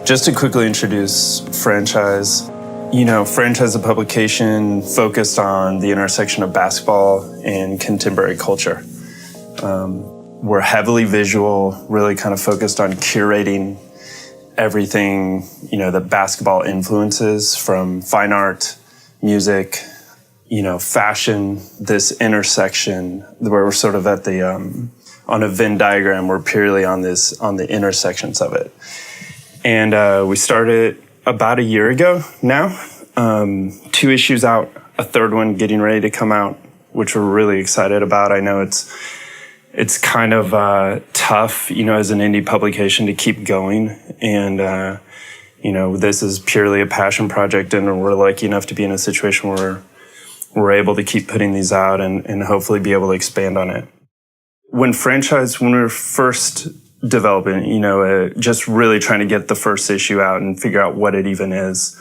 Just to quickly introduce Franchise, Franchise is a publication focused on the intersection of basketball and contemporary culture. We're heavily visual, really kind of focused on curating everything, that basketball influences, from fine art, music, fashion, this intersection where we're sort of at the, on a Venn diagram, we're purely on the intersections of it. And we started about a year ago now, 2 issues out, a third one getting ready to come out, which we're really excited about. I know it's kind of tough, as an indie publication to keep going. And, this is purely a passion project, and we're lucky enough to be in a situation where we're able to keep putting these out and hopefully be able to expand on it. When we were first developing, just really trying to get the first issue out and figure out what it even is,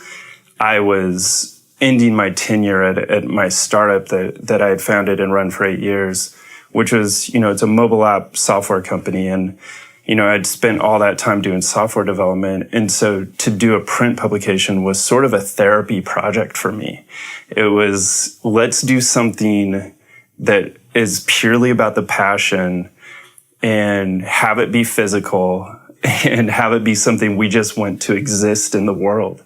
I was ending my tenure at my startup that I had founded and run for 8 years, which was, it's a mobile app software company. And, I'd spent all that time doing software development. And so to do a print publication was sort of a therapy project for me. It was, let's do something that is purely about the passion and have it be physical and have it be something we just want to exist in the world.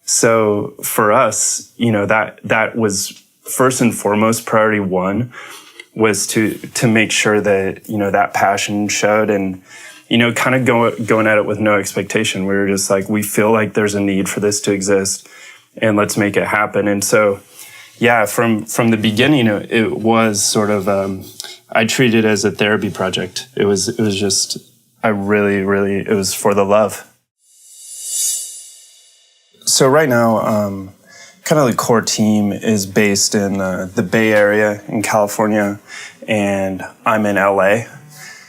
So for us, that was first and foremost priority one, was to make sure that, that passion showed, and, kind of going at it with no expectation. We were just like, we feel like there's a need for this to exist, and let's make it happen. And so, yeah, from the beginning, it was sort of, I treated it as a therapy project. It was just, it was for the love. So right now, kind of the core team is based in the Bay Area in California, and I'm in LA.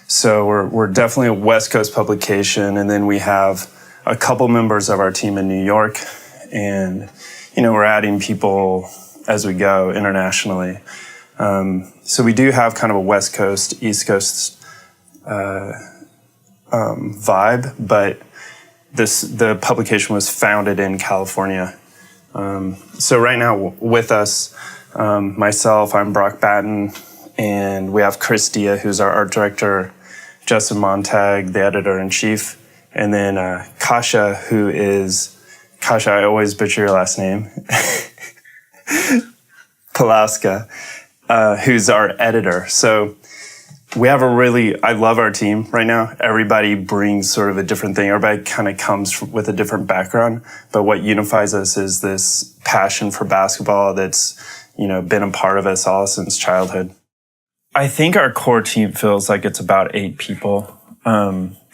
So we're definitely a West Coast publication, and then we have a couple members of our team in New York, and we're adding people as we go internationally. So we do have kind of a West Coast, East Coast vibe, but the publication was founded in California. So right now with us, myself, I'm Brock Batten, and we have Chris Dia, who's our art director, Justin Montag, the editor-in-chief, and then Kasha, I always butcher your last name, Palaska, who's our editor. So we have I love our team right now. Everybody brings sort of a different thing. Everybody kind of comes with a different background, but what unifies us is this passion for basketball that's, been a part of us all since childhood. I think our core team feels like it's about 8 people.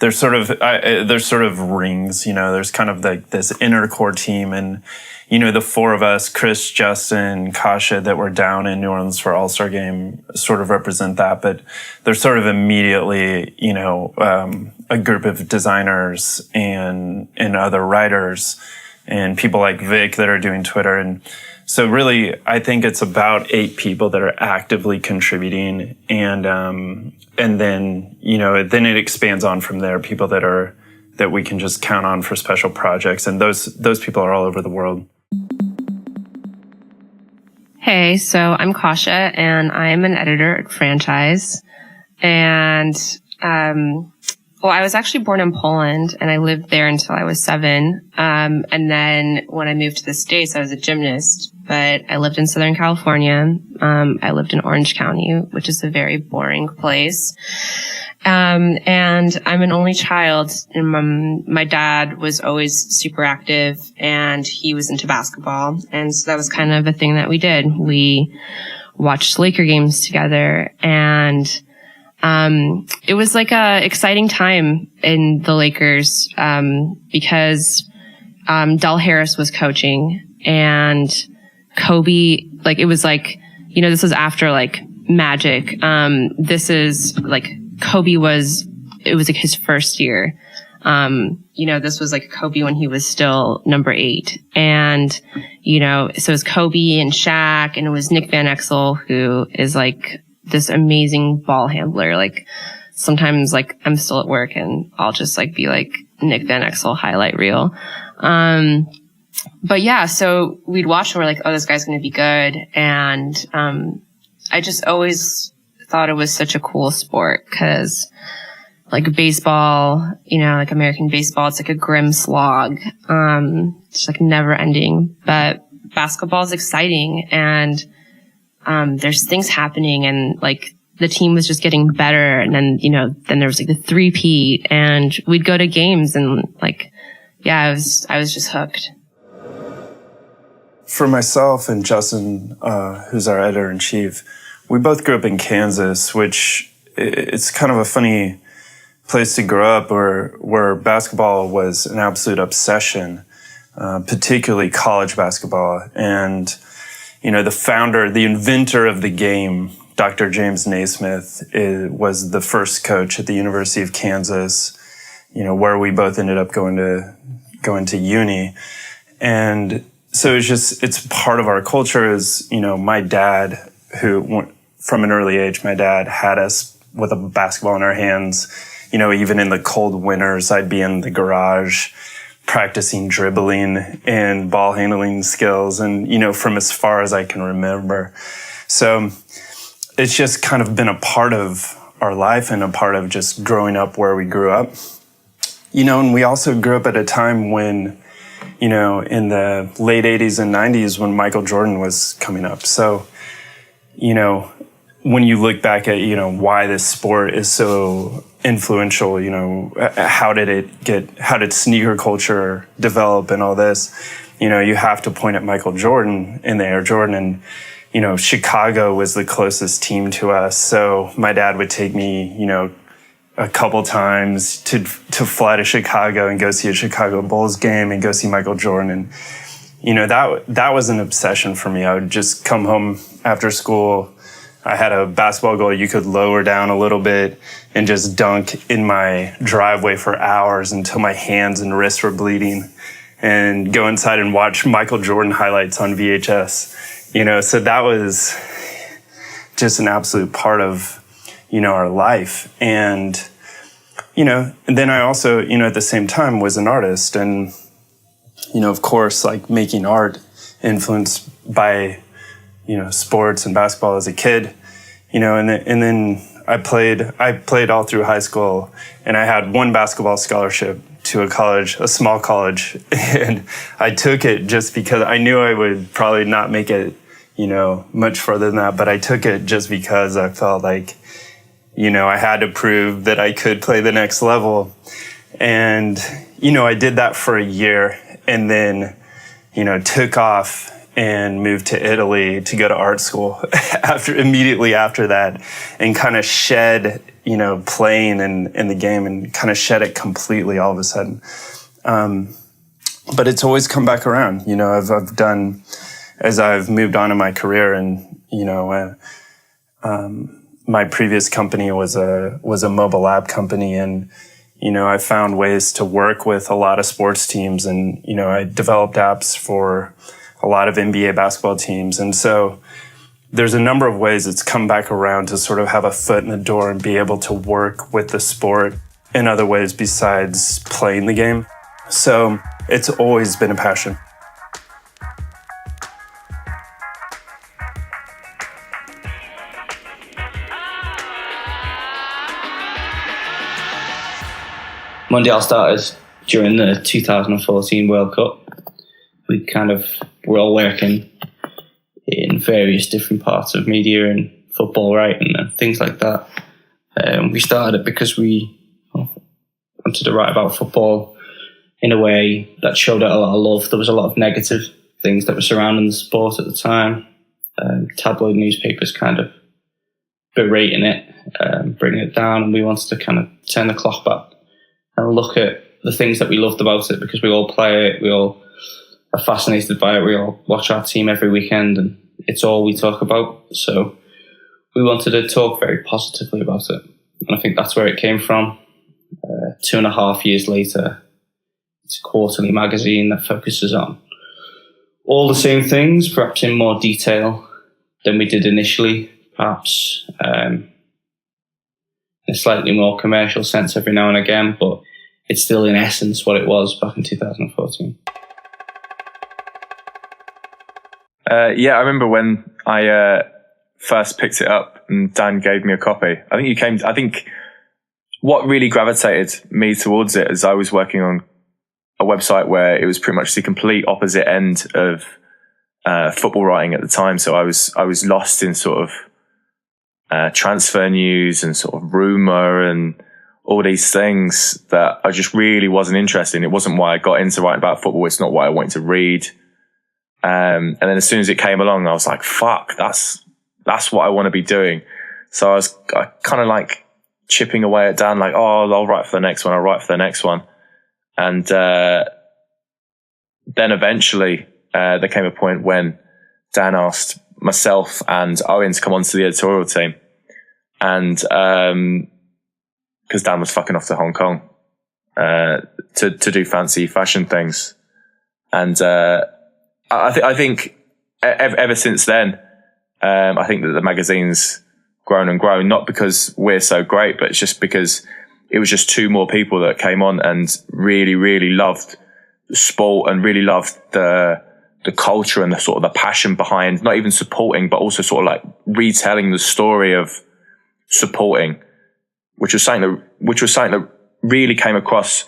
There's sort of rings, there's kind of like this inner core team, and, the 4 of us, Chris, Justin, Kasha, that were down in New Orleans for All-Star Game sort of represent that, but there's sort of immediately, a group of designers and other writers and people like Vic that are doing Twitter. And so really, I think it's about 8 people that are actively contributing, and then, then it expands on from there, people that we can just count on for special projects. And those people are all over the world. Hey, so I'm Kasha, and I'm an editor at Franchise. And, I was actually born in Poland, and I lived there until I was 7. And then when I moved to the States, I was a gymnast, but I lived in Southern California. I lived in Orange County, which is a very boring place. And I'm an only child, and my dad was always super active, and he was into basketball. And so that was kind of a thing that we did. We watched Laker games together, and it was like a exciting time in the Lakers, because Del Harris was coaching, and Kobe, it was this was after Magic. This is Kobe it was his first year. This was Kobe when he was still number 8. And, so it was Kobe and Shaq, and it was Nick Van Exel, who is this amazing ball handler. Sometimes I'm still at work and I'll just be Nick Van Exel highlight reel. But yeah, so we'd watch and we're like, oh, this guy's going to be good. And, I just always thought it was such a cool sport because like baseball, like American baseball, it's like a grim slog. It's like never ending, but basketball is exciting and, there's things happening and like the team was just getting better. And then, then there was like the three-peat and we'd go to games and like, yeah, I was just hooked. For myself and Justin, who's our editor-in-chief, we both grew up in Kansas, which it's kind of a funny place to grow up where basketball was an absolute obsession, particularly college basketball. And, the inventor of the game, Dr. James Naismith, was the first coach at the University of Kansas, where we both ended up going to uni. And so it's part of our culture is, my dad, from an early age, my dad had us with a basketball in our hands. Even in the cold winters, I'd be in the garage practicing dribbling and ball handling skills and, from as far as I can remember. So it's just kind of been a part of our life and a part of just growing up where we grew up. And we also grew up at a time when, in the late 80s and 90s when Michael Jordan was coming up. So, when you look back at, why this sport is so influential, how did sneaker culture develop and all this, you have to point at Michael Jordan and the Air Jordan. And, Chicago was the closest team to us. So my dad would take me, a couple times to fly to Chicago and go see a Chicago Bulls game and go see Michael Jordan. And, that was an obsession for me. I would just come home after school. I had a basketball goal you could lower down a little bit and just dunk in my driveway for hours until my hands and wrists were bleeding and go inside and watch Michael Jordan highlights on VHS. So that was just an absolute part of, our life. And, and then I also, at the same time was an artist and, of course, like making art influenced by, sports and basketball as a kid, and then I played all through high school and I had one basketball scholarship to a small college. And I took it just because I knew I would probably not make it, much further than that. But I took it just because I felt like, I had to prove that I could play the next level. And, I did that for a year and then, took off and moved to Italy to go to art school immediately after that and kind of shed, playing in the game and kind of shed it completely all of a sudden. But it's always come back around. I've done, as I've moved on in my career and, my previous company was a mobile app company and, I found ways to work with a lot of sports teams and, I developed apps for a lot of NBA basketball teams. And so there's a number of ways it's come back around to sort of have a foot in the door and be able to work with the sport in other ways besides playing the game. So it's always been a passion. Mundial started during the 2014 World Cup. We were all working in various different parts of media and football writing and things like that. We started it because we wanted to write about football in a way that showed it a lot of love. There was a lot of negative things that were surrounding the sport at the time. Tabloid newspapers kind of berating it, bringing it down, and we wanted to kind of turn the clock back and look at the things that we loved about it because we all play it, we all are fascinated by it, we all watch our team every weekend and it's all we talk about. So we wanted to talk very positively about it. And I think that's where it came from. 2.5 years later, it's a quarterly magazine that focuses on all the same things, perhaps in more detail than we did initially, perhaps in a slightly more commercial sense every now and again, but it's still in essence what it was back in 2014. Yeah, I remember when I first picked it up and Dan gave me a copy. I think what really gravitated me towards it is I was working on a website where it was pretty much the complete opposite end of football writing at the time. So I was lost in sort of transfer news and sort of rumor and all these things that I just really wasn't interested in. It wasn't why I got into writing about football. It's not what I wanted to read. And then as soon as it came along, I was like, fuck, that's what I want to be doing. So I kind of like chipping away at Dan, like, oh, I'll write for the next one. I'll write for the next one. And then eventually there came a point when Dan asked myself and Owen to come onto the editorial team. And because Dan was fucking off to Hong Kong to do fancy fashion things. And I think ever since then, I think that the magazine's grown and grown, not because we're so great, but it's just because it was just two more people that came on and really, really loved the sport and really loved the culture and the sort of the passion behind not even supporting, but also sort of like retelling the story of supporting, which was something that really came across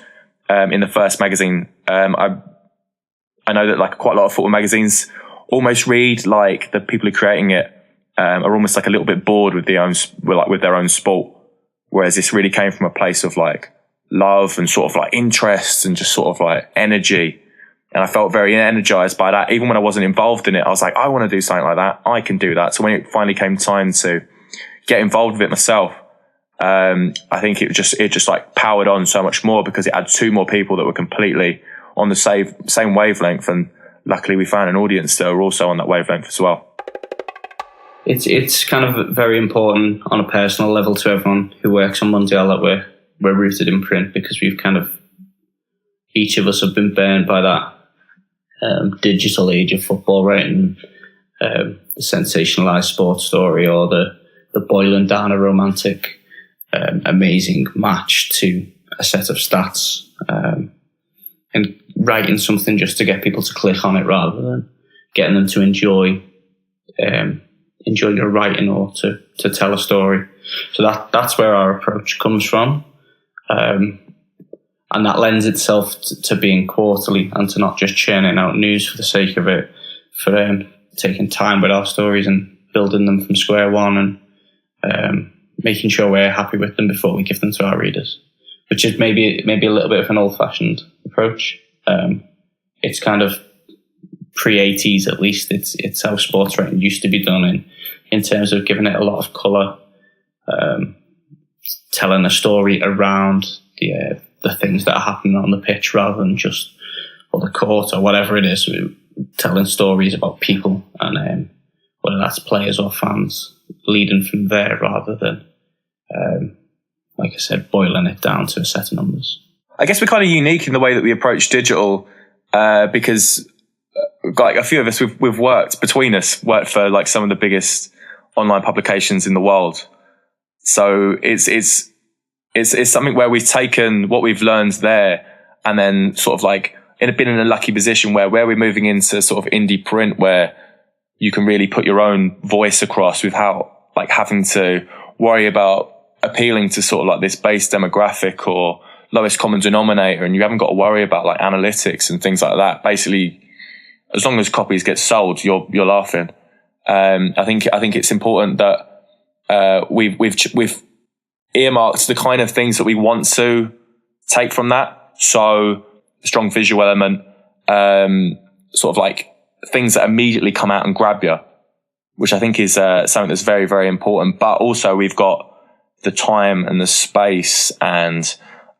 in the first magazine. I know that like quite a lot of football magazines almost read like the people who are creating it are almost like a little bit bored with their own sport, whereas this really came from a place of like love and sort of like interest and just sort of like energy. And I felt very energized by that. Even when I wasn't involved in it, I was like, I want to do something like that. I can do that. So when it finally came time to get involved with it myself, I think it just like powered on so much more because it had two more people that were completely on the same wavelength. And luckily we found an audience that are also on that wavelength as well. It's kind of very important on a personal level to everyone who works on Mundial that we're rooted in print, because we've kind of, each of us have been burned by that digital age of football writing, the sensationalized sports story or the boiling down a romantic, amazing match to a set of stats, and writing something just to get people to click on it rather than getting them to enjoy your writing or to tell a story. So that's where our approach comes from. And that lends itself to being quarterly and to not just churning out news for the sake of it, for taking time with our stories and building them from square one and making sure we're happy with them before we give them to our readers, which is maybe a little bit of an old-fashioned approach. It's kind of pre-80s at least. It's how sports writing used to be done in terms of giving it a lot of colour, telling a story around the things that are happening on the pitch rather than just, or the court or whatever it is, telling stories about people and whether that's players or fans, leading from there rather than, like I said, boiling it down to a set of numbers. I guess we're kind of unique in the way that we approach digital because like a few of us, we've worked for like some of the biggest online publications in the world. So it's something where we've taken what we've learned there and then sort of like been in a lucky position where we're moving into sort of indie print where you can really put your own voice across without like having to worry about appealing to sort of like this base demographic or lowest common denominator, and you haven't got to worry about like analytics and things like that. Basically, as long as copies get sold, you're laughing. I think it's important that we've earmarked the kind of things that we want to take from that. So strong visual element, sort of like things that immediately come out and grab you, which I think is something that's very, very important. But also we've got the time and the space and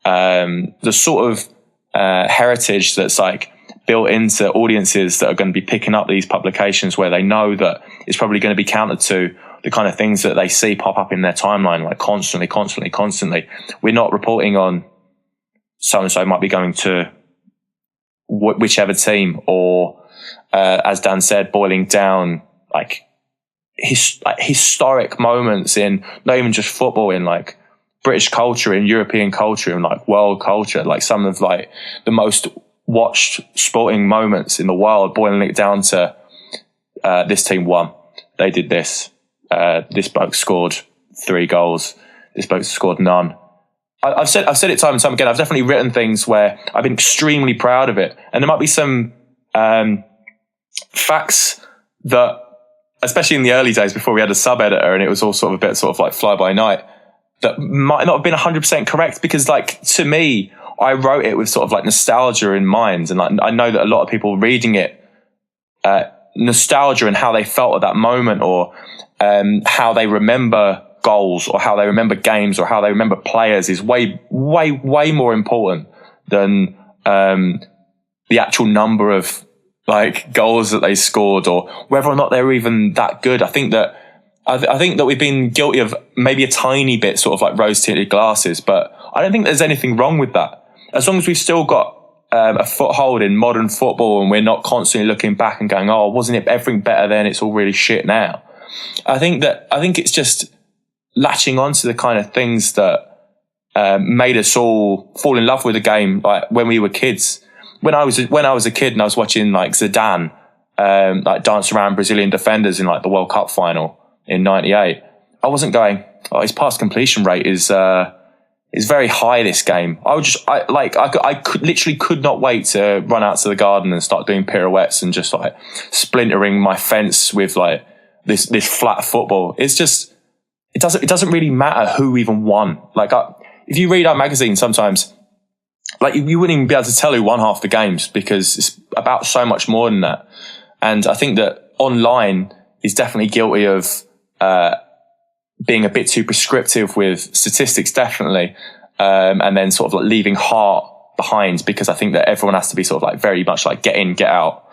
the sort of heritage that's like built into audiences that are going to be picking up these publications where they know that it's probably going to be counter to the kind of things that they see pop up in their timeline, like constantly. We're not reporting on so-and-so might be going to whichever team or, as Dan said, boiling down like historic moments in not even just football, in like British culture and European culture and like world culture, like some of like the most watched sporting moments in the world, boiling it down to this team won, they did this, this bloke scored 3 goals, this bloke scored none. I've said it time and time again. I've definitely written things where I've been extremely proud of it, and there might be some facts that, especially in the early days before we had a sub editor and it was all sort of a bit sort of like fly by night, that might not have been 100% correct, because like to me, I wrote it with sort of like nostalgia in mind, and like, I know that a lot of people reading it, nostalgia and how they felt at that moment, or how they remember goals, or how they remember games, or how they remember players is way more important than the actual number of like goals that they scored, or whether or not they're even that good. I think that we've been guilty of maybe a tiny bit sort of like rose-tinted glasses, but I don't think there's anything wrong with that. As long as we've still got a foothold in modern football, and we're not constantly looking back and going, oh, wasn't it everything better then? It's all really shit now. I think it's just latching on to the kind of things that made us all fall in love with the game, like when we were kids. When I was a kid and I was watching like Zidane like dance around Brazilian defenders in like the World Cup final in '98, I wasn't going, oh, his pass completion rate is very high this game. I literally could not wait to run out to the garden and start doing pirouettes and just like splintering my fence with like this flat football. It's just, it doesn't really matter who even won. Like if you read our magazine sometimes, like you wouldn't even be able to tell who won half the games, because it's about so much more than that. And I think that online is definitely guilty of being a bit too prescriptive with statistics, definitely, and then sort of like leaving heart behind, because I think that everyone has to be sort of like very much like get in, get out.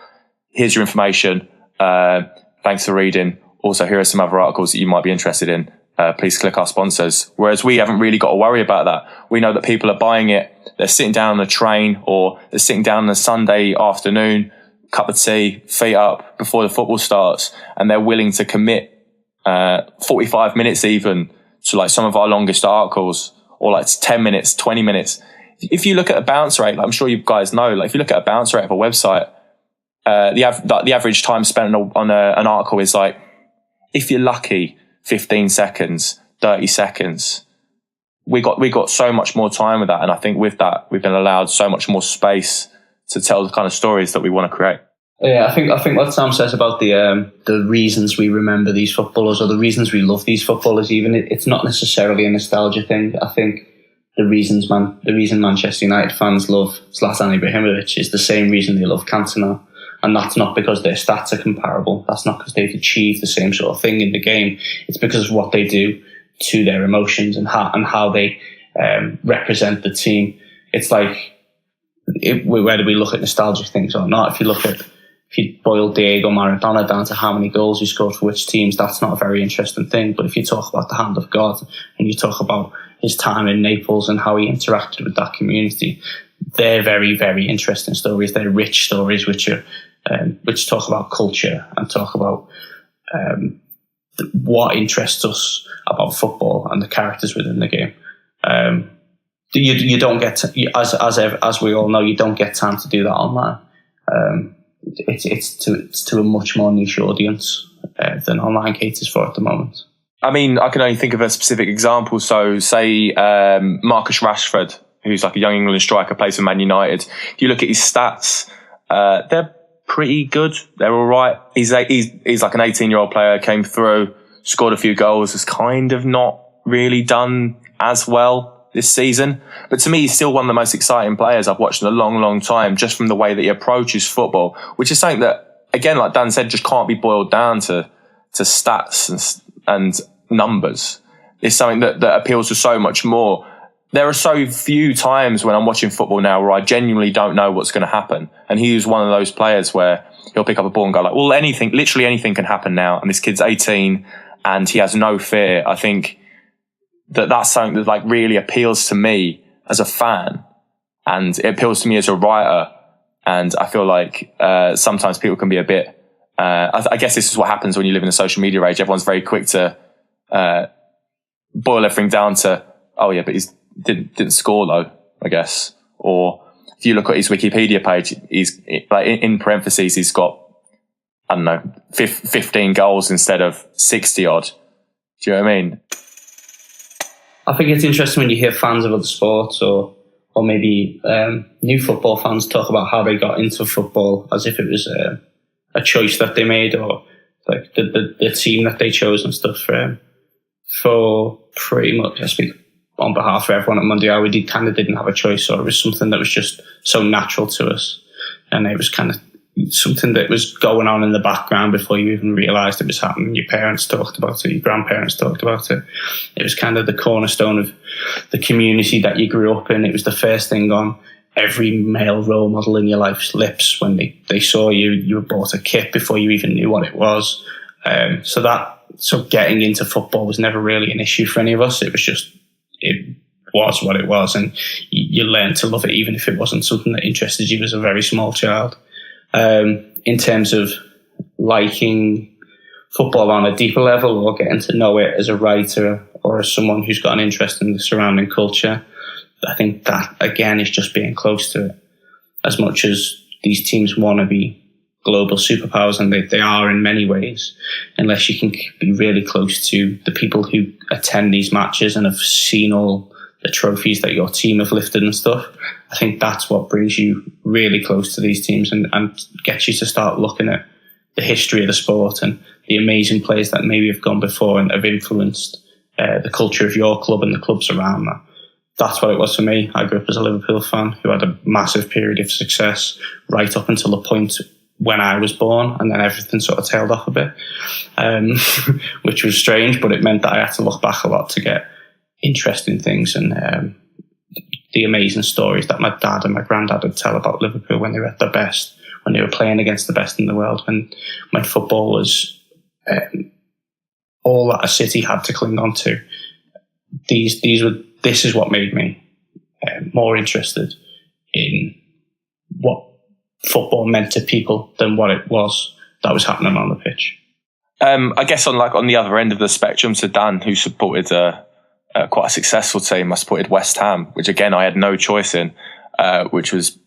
Here's your information. Thanks for reading. Also, here are some other articles that you might be interested in. Please click our sponsors. Whereas we haven't really got to worry about that. We know that people are buying it. They're sitting down on a train, or they're sitting down on a Sunday afternoon, cup of tea, feet up before the football starts, and they're willing to commit 45 minutes even to like some of our longest articles, or like 10 minutes, 20 minutes. If you look at a bounce rate, like I'm sure you guys know, like if you look at a bounce rate of a website, the average time spent on an article is like, if you're lucky, 15 seconds, 30 seconds. We got so much more time with that. And I think with that, we've been allowed so much more space to tell the kind of stories that we want to create. Yeah, I think what Sam says about the reasons we remember these footballers, or the reasons we love these footballers, even it's not necessarily a nostalgia thing. I think the reason Manchester United fans love Zlatan Ibrahimovic is the same reason they love Cantona, and that's not because their stats are comparable. That's not because they've achieved the same sort of thing in the game. It's because of what they do to their emotions and how they represent the team. It's like whether we look at nostalgic things or not. If you boil Diego Maradona down to how many goals he scored for which teams, that's not a very interesting thing. But if you talk about the hand of God, and you talk about his time in Naples and how he interacted with that community, they're very, very interesting stories. They're rich stories which talk about culture and talk about what interests us about football and the characters within the game. You don't get as we all know, you don't get time to do that online. It's to a much more niche audience than online caters for at the moment. I mean, I can only think of a specific example. So say Marcus Rashford, who's like a young England striker, plays for Man United. If you look at his stats, they're pretty good. They're all right. He's like an 18-year-old player, came through, scored a few goals, has kind of not really done as well this season. But to me, he's still one of the most exciting players I've watched in a long, long time, just from the way that he approaches football, which is something that, again, like Dan said, just can't be boiled down to stats and numbers. It's something that appeals to so much more. There are so few times when I'm watching football now where I genuinely don't know what's going to happen. And he was one of those players where he'll pick up a ball and go like, well, literally anything can happen now. And this kid's 18 and he has no fear. I think that's something that like really appeals to me as a fan, and it appeals to me as a writer. And I feel like sometimes people can be a bit, I guess this is what happens when you live in a social media age. Everyone's very quick to boil everything down to, oh yeah, but he didn't score though, I guess. Or if you look at his Wikipedia page, he's like in parentheses, he's got, I don't know, 15 goals instead of 60 odd. Do you know what I mean? I think it's interesting when you hear fans of other sports or maybe new football fans talk about how they got into football as if it was a choice that they made, or like the team that they chose and stuff. For pretty much, I speak on behalf of everyone at Mundial, we didn't have a choice, or it was something that was just so natural to us, and it was kind of something that was going on in the background before you even realised it was happening. Your parents talked about it, your grandparents talked about it. It was kind of the cornerstone of the community that you grew up in. It was the first thing on every male role model in your life's lips when they saw you were bought a kit before you even knew what it was. So getting into football was never really an issue for any of us. It was what it was, and you learned to love it even if it wasn't something that interested you as a very small child. In terms of liking football on a deeper level or getting to know it as a writer or as someone who's got an interest in the surrounding culture, I think that, again, is just being close to it. As much as these teams want to be global superpowers, and they are in many ways, unless you can be really close to the people who attend these matches and have seen all the trophies that your team have lifted and stuff, I think that's what brings you really close to these teams and gets you to start looking at the history of the sport and the amazing players that maybe have gone before and have influenced the culture of your club and the clubs around that. That's what it was for me. I grew up as a Liverpool fan who had a massive period of success right up until the point when I was born, and then everything sort of tailed off a bit, which was strange, but it meant that I had to look back a lot to get interesting things and the amazing stories that my dad and my granddad would tell about Liverpool when they were at their best, when they were playing against the best in the world, when football was all that a city had to cling on to. This is what made me more interested in what football meant to people than what it was that was happening on the pitch. I guess on the other end of the spectrum, to Dan, who supported quite a successful team, I supported West Ham, which again I had no choice in, which was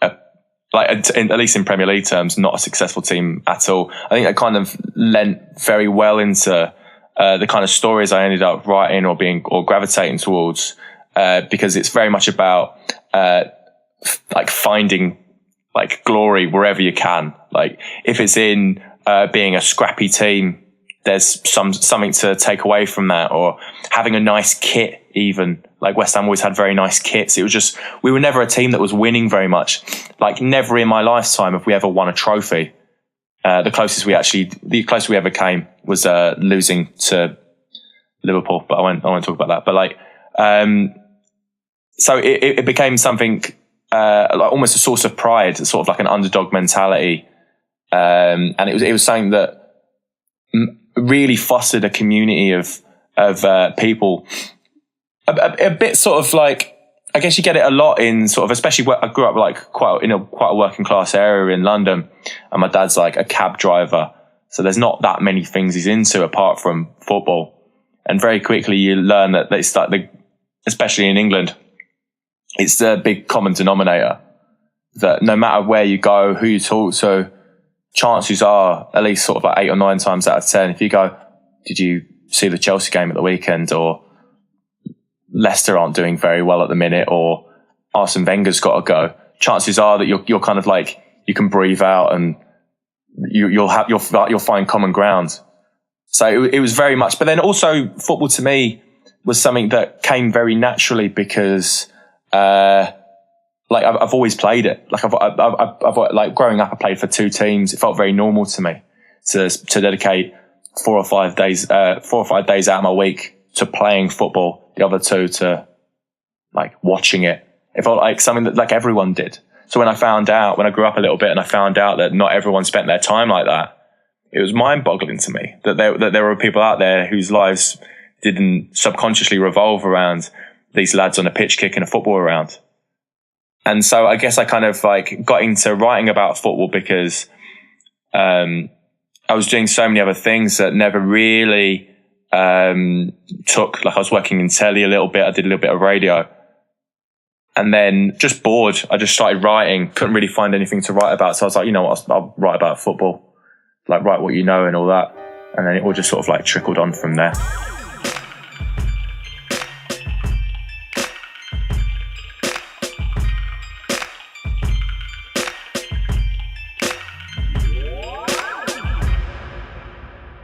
at least in Premier League terms, not a successful team at all. I think that kind of lent very well into the kind of stories I ended up writing or gravitating towards, because it's very much about finding glory wherever you can. Like if it's in being a scrappy team, there's something to take away from that, or having a nice kit. Even like West Ham always had very nice kits. It was just, we were never a team that was winning very much. Like never in my lifetime have we ever won a trophy. The closest we ever came was losing to Liverpool, but I won't talk about that. But so it became something almost a source of pride, sort of like an underdog mentality, and it was something that really fostered a community of people. A bit sort of like, I guess you get it a lot in sort of, especially where I grew up quite a working class area in London, and my dad's like a cab driver, so there's not that many things he's into apart from football. And very quickly you learn that especially in England, it's the big common denominator that no matter where you go, who you talk to, chances are at least sort of like 8 or 9 times out of 10, if you go, did you see the Chelsea game at the weekend, or Leicester aren't doing very well at the minute, or Arsene Wenger's got to go, chances are that you're kind of like, you can breathe out and you'll find common ground. So it was very much, but then also football to me was something that came very naturally because I've always played it. Like I've growing up, I played for 2 teams. It felt very normal to me to dedicate 4 or 5 days out of my week to playing football. The other 2 to watching it. It felt like something that everyone did. So when I grew up a little bit and I found out that not everyone spent their time like that, it was mind-boggling to me that there were people out there whose lives didn't subconsciously revolve around these lads on a pitch kicking a football around. And so I guess I kind of got into writing about football because I was doing so many other things that never really took, like I was working in telly a little bit. I did a little bit of radio. And then just bored, I just started writing. Couldn't really find anything to write about. So I was like, you know what, I'll write about football. Like, write what you know and all that. And then it all just sort of like trickled on from there.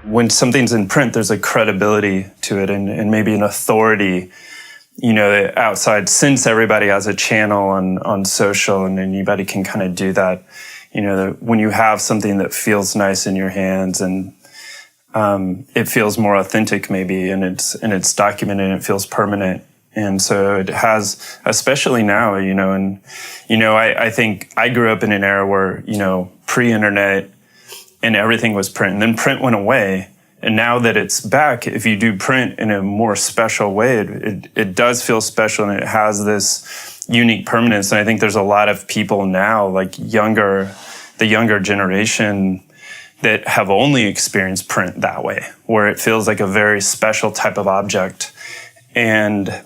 When something's in print, there's a credibility to it and maybe an authority, you know, outside, since everybody has a channel on social and anybody can kind of do that, you know, when you have something that feels nice in your hands and it feels more authentic maybe, and it's documented and it feels permanent. And so it has, especially now, you know, and, you know, I think I grew up in an era where, you know, pre-internet, and everything was print. And then print went away. And now that it's back, if you do print in a more special way, it does feel special and it has this unique permanence. And I think there's a lot of people now, like the younger generation, that have only experienced print that way, where it feels like a very special type of object. And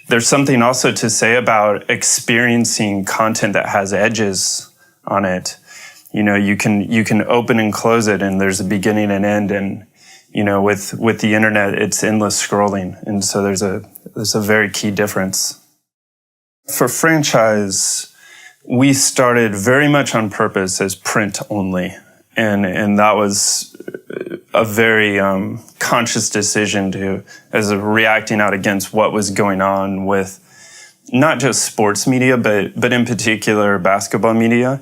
there's something also to say about experiencing content that has edges on it. You know, you can open and close it and there's a beginning and end. And, you know, with the internet, it's endless scrolling. And so there's a very key difference. For franchise, we started very much on purpose as print only. And that was a very conscious decision as a reacting out against what was going on with not just sports media, but in particular basketball media.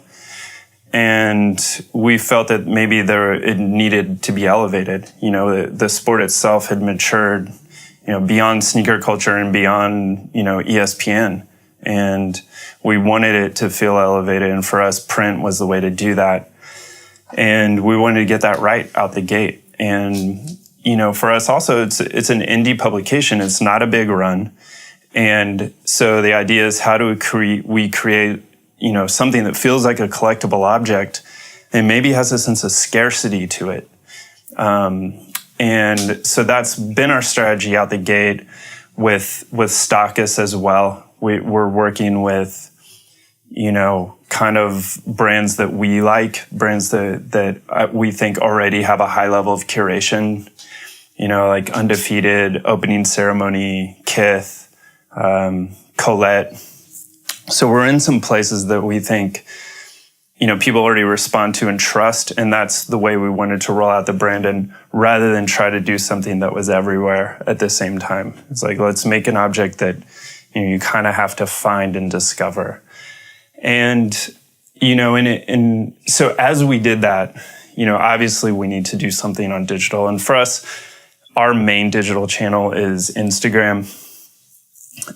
And we felt that maybe it needed to be elevated. You know, the sport itself had matured, you know, beyond sneaker culture and beyond, you know, ESPN. And we wanted it to feel elevated. And for us, print was the way to do that. And we wanted to get that right out the gate. And, you know, for us also, it's an indie publication. It's not a big run. And so the idea is, how do we create, you know, something that feels like a collectible object and maybe has a sense of scarcity to it. And so that's been our strategy out the gate with stockists as well. We're working with, you know, kind of brands that we like, brands that we think already have a high level of curation, you know, like Undefeated, Opening Ceremony, Kith, Colette. So we're in some places that we think, you know, people already respond to and trust. And that's the way we wanted to roll out the brand. And rather than try to do something that was everywhere at the same time, it's like, let's make an object that, you know, you kind of have to find and discover. And, you know, and so as we did that, you know, obviously we need to do something on digital. And for us, our main digital channel is Instagram.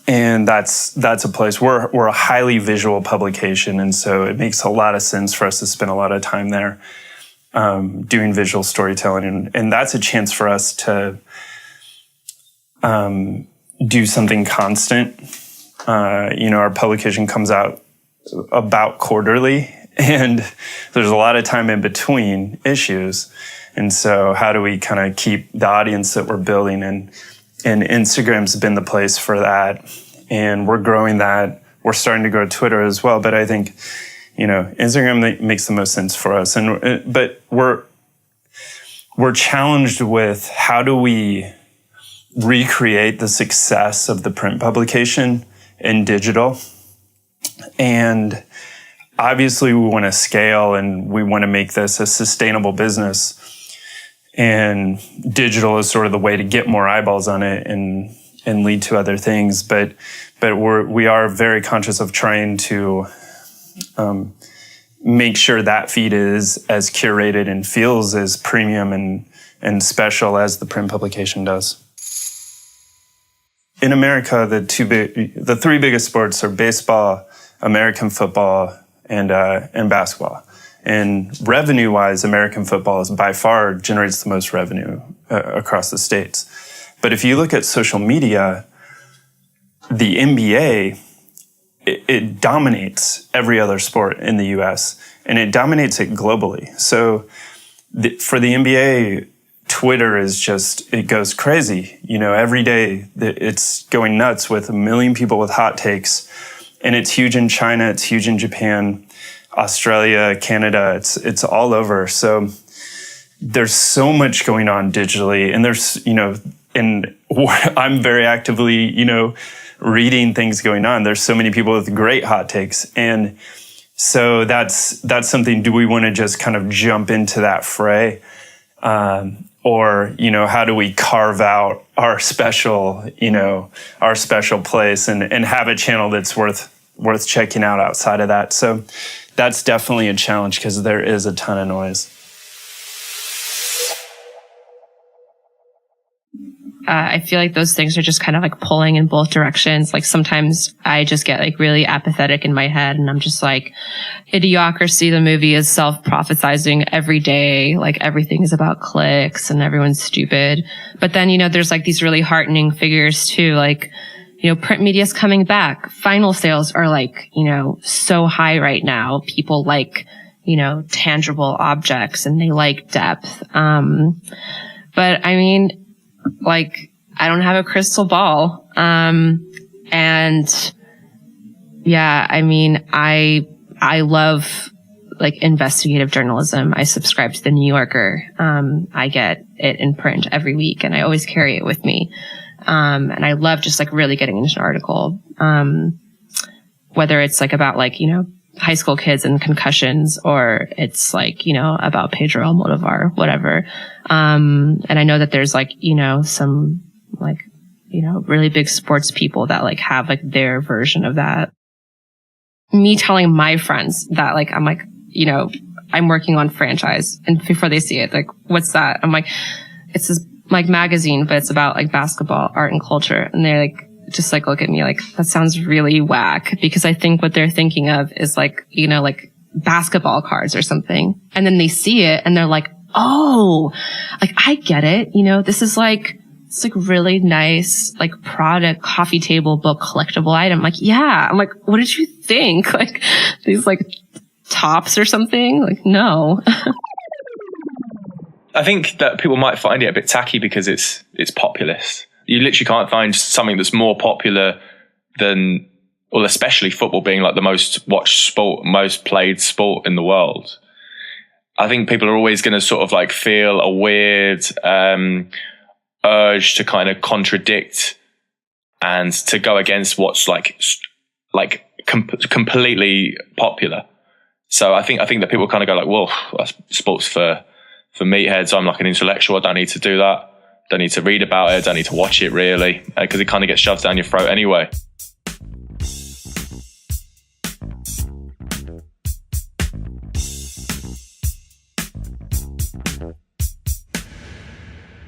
And that's a place we're a highly visual publication. And so it makes a lot of sense for us to spend a lot of time there, doing visual storytelling. And that's a chance for us to, do something constant. You know, our publication comes out about quarterly, and there's a lot of time in between issues. And so how do we kind of keep the audience that we're building? And Instagram's been the place for that. And we're growing that. We're starting to grow Twitter as well. But I think, you know, Instagram makes the most sense for us. But we're challenged with, how do we recreate the success of the print publication in digital? And obviously we want to scale and we want to make this a sustainable business. And digital is sort of the way to get more eyeballs on it and lead to other things. But we are very conscious of trying to make sure that feed is as curated and feels as premium and special as the print publication does. In America, the three biggest sports are baseball, American football, and basketball. And revenue-wise, American football is by far generates the most revenue across the states. But if you look at social media, the NBA, it dominates every other sport in the US, and it dominates it globally. So for the NBA Twitter is just, it goes crazy. Every day it's going nuts with 1 million people with hot takes. And it's huge in China. It's huge in Japan, Australia, Canada. It's all over. So there's so much going on digitally. And there's, and I'm very actively, reading things going on. There's so many people with great hot takes. And so that's something, do we want to just kind of jump into that fray? Or, how do we carve out our special place and have a channel that's worth checking out outside of that? So that's definitely a challenge because there is a ton of noise. I feel like those things are just kind of like pulling in both directions. Like sometimes I just get like really apathetic in my head and I'm just like, Idiocracy, the movie, is self-prophesizing every day. Like everything is about clicks and everyone's stupid. But then, there's like these really heartening figures too. Like, print media's coming back. Vinyl sales are like, so high right now. People like, tangible objects and they like depth. But I mean, like, I don't have a crystal ball. And yeah, I mean, I love like investigative journalism. I subscribe to the New Yorker. I get it in print every week and I always carry it with me. And I love just like really getting into an article. Whether it's like about like, high school kids and concussions, or it's like, about Pedro Almodovar, whatever. And I know that there's like, some like, really big sports people that like have like their version of that. Me telling my friends that like, I'm like, I'm working on Franchise, and before they see it, like, what's that? I'm like, it's this like magazine, but it's about like basketball, art and culture. And they're like, just like look at me like, that sounds really whack, because I think what they're thinking of is like, like basketball cards or something. And then they see it and they're like, oh, like I get it. This is like, it's like really nice, like product, coffee table book, collectible item. Like, yeah. I'm like, what did you think? Like these like tops or something? Like, no. I think that people might find it a bit tacky because it's populist. You literally can't find something that's more popular than, well, especially football being like the most watched sport, most played sport in the world. I think people are always going to sort of like feel a weird urge to kind of contradict and to go against what's like completely popular. So I think that people kind of go like, well, that's sports for meatheads. I'm like an intellectual. I don't need to do that. Don't need to read about it. Don't need to watch it really, because it kind of gets shoved down your throat anyway.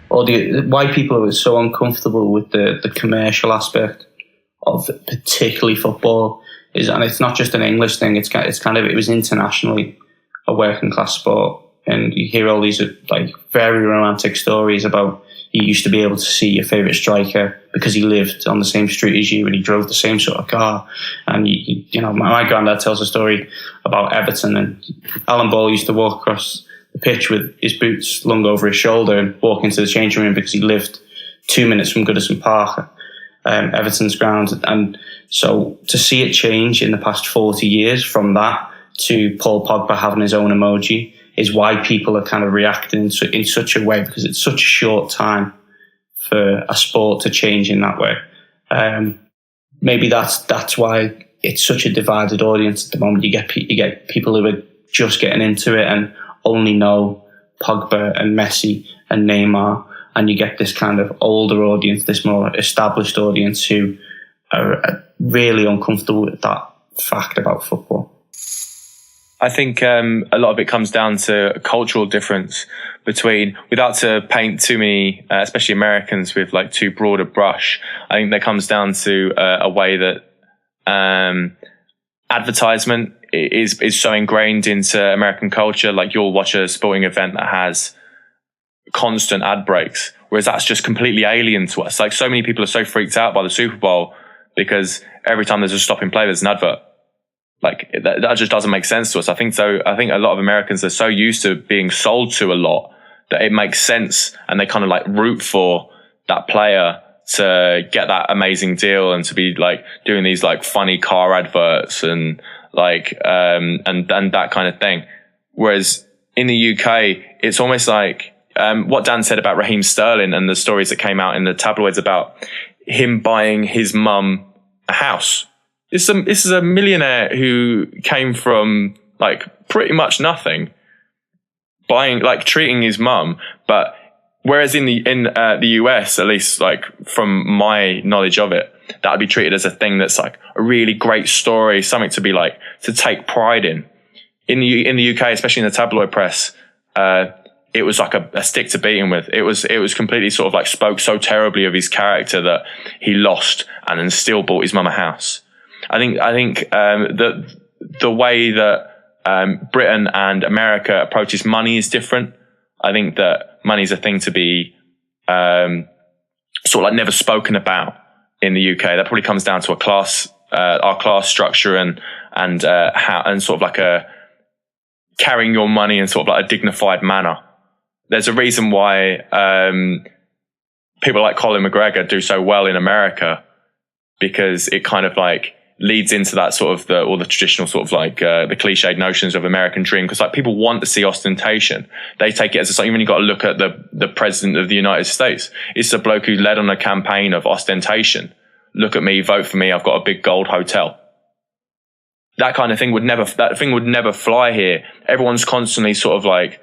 Or why people are so uncomfortable with the commercial aspect of particularly football is, and it's not just an English thing. It was internationally a working class sport, and you hear all these like very romantic stories about you used to be able to see your favourite striker because he lived on the same street as you and he drove the same sort of car. And, my granddad tells a story about Everton, and Alan Ball used to walk across the pitch with his boots slung over his shoulder and walk into the changing room because he lived 2 minutes from Goodison Park, Everton's ground. And so to see it change in the past 40 years from that to Paul Pogba having his own emoji is why people are kind of reacting in such a way, because it's such a short time for a sport to change in that way. Maybe that's why it's such a divided audience at the moment. You get people who are just getting into it and only know Pogba and Messi and Neymar, and you get this kind of older audience, this more established audience who are really uncomfortable with that fact about football. I think a lot of it comes down to a cultural difference between, without to paint too many, especially Americans, with like too broad a brush. I think that comes down to a way that advertisement is so ingrained into American culture. Like you'll watch a sporting event that has constant ad breaks, whereas that's just completely alien to us. Like so many people are so freaked out by the Super Bowl because every time there's a stop in play, there's an advert. Like that just doesn't make sense to us. I think a lot of Americans are so used to being sold to a lot that it makes sense, and they kind of like root for that player to get that amazing deal and to be like doing these like funny car adverts and like and that kind of thing. Whereas in the UK, it's almost like what Dan said about Raheem Sterling and the stories that came out in the tabloids about him buying his mum a house. This is a millionaire who came from like pretty much nothing, treating his mum. But whereas in the US, at least like from my knowledge of it, that would be treated as a thing that's like a really great story, something to be like to take pride in. In the UK, especially in the tabloid press, it was like a stick to beat him with. It was completely sort of like spoke so terribly of his character that he lost and then still bought his mum a house. I think that the way that Britain and America approaches money is different. I think that money is a thing to be sort of like never spoken about in the UK. That probably comes down to our class structure and how and sort of like a carrying your money in sort of like a dignified manner. There's a reason why people like Colin McGregor do so well in America, because it kind of like leads into that sort of all the traditional sort of like the cliched notions of American dream, because like people want to see ostentation. They take it as something. When you got to look at the president of the United States, it's a bloke who led on a campaign of ostentation. Look at me, vote for me. I've got a big gold hotel. That kind of thing would never fly here. Everyone's constantly sort of like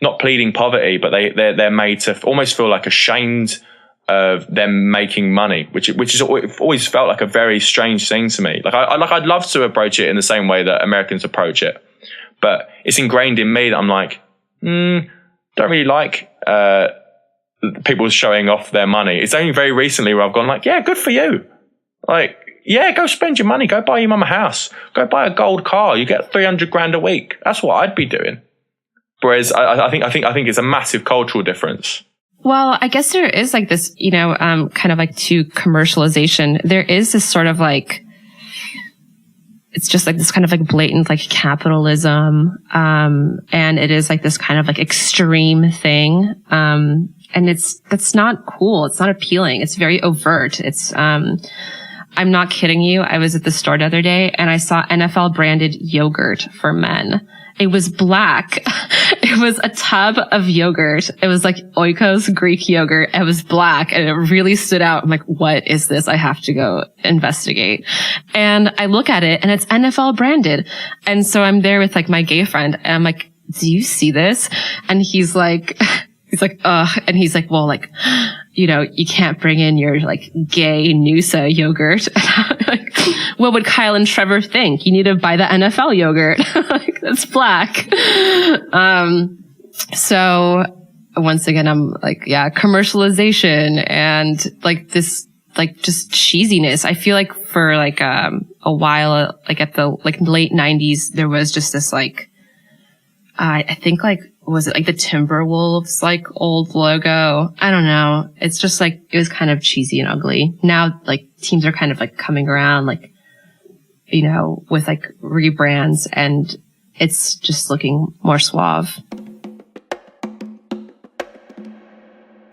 not pleading poverty, but they're made to almost feel like ashamed of them making money, which has always felt like a very strange thing to me. Like I'd love to approach it in the same way that Americans approach it, but it's ingrained in me that I'm like, don't really like people showing off their money. It's only very recently where I've gone like, yeah, good for you. Like, yeah, go spend your money. Go buy your mum a house. Go buy a gold car. You get $300,000 a week. That's what I'd be doing. Whereas I think it's a massive cultural difference. Well, I guess there is like this, kind of like to commercialization. There is this sort of like, it's just like this kind of like blatant like capitalism. And it is like this kind of like extreme thing. And that's not cool. It's not appealing. It's very overt. I'm not kidding you. I was at the store the other day and I saw NFL branded yogurt for men. It was black. It was a tub of yogurt. It was like Oikos Greek yogurt. It was black and it really stood out. I'm like, what is this? I have to go investigate. And I look at it and it's NFL branded. And so I'm there with like my gay friend and I'm like, do you see this? And he's like, ugh. And he's like, well, like, you can't bring in your like gay Noosa yogurt. And I'm like, what would Kyle and Trevor think? You need to buy the NFL yogurt. Like, that's black. So once again, I'm like, yeah, commercialization and like this, like just cheesiness. I feel like for like, a while, like at the like late 90s, there was just this like, I think like, was it like the Timberwolves like old logo? I don't know. It's just like, it was kind of cheesy and ugly. Now like teams are kind of like coming around like, with like rebrands and it's just looking more suave.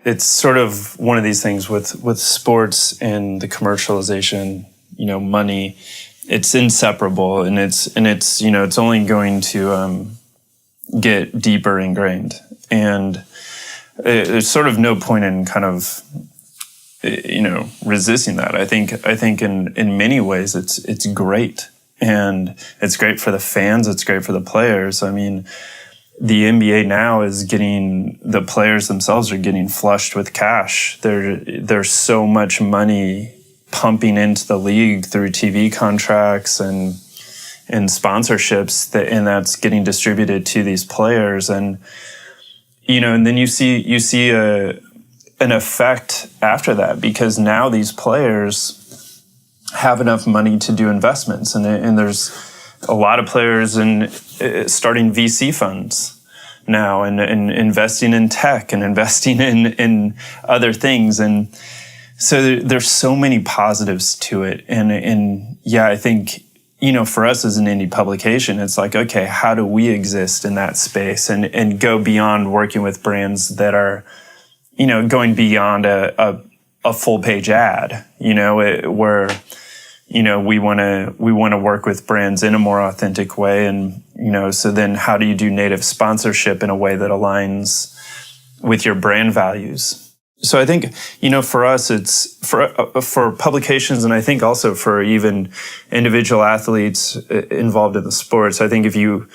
It's sort of one of these things with sports and the commercialization, money, it's inseparable and it's it's only going to, get deeper ingrained. And there's sort of no point in kind of, resisting that. I think in many ways it's great. And it's great for the fans. It's great for the players. I mean, the NBA now is the players themselves are getting flushed with cash. There's so much money pumping into the league through TV contracts and sponsorships and that's getting distributed to these players. And, and then you see an effect after that because now these players have enough money to do investments. And there's a lot of players starting VC funds now and investing in tech and investing in other things. And so there's so many positives to it. And yeah, I think for us as an indie publication, it's like, okay, how do we exist in that space and go beyond working with brands that are, going beyond a full page ad, where, we want to work with brands in a more authentic way. And, so then how do you do native sponsorship in a way that aligns with your brand values? So I think, for us, it's for publications, and I think also for even individual athletes involved in the sports. I think if you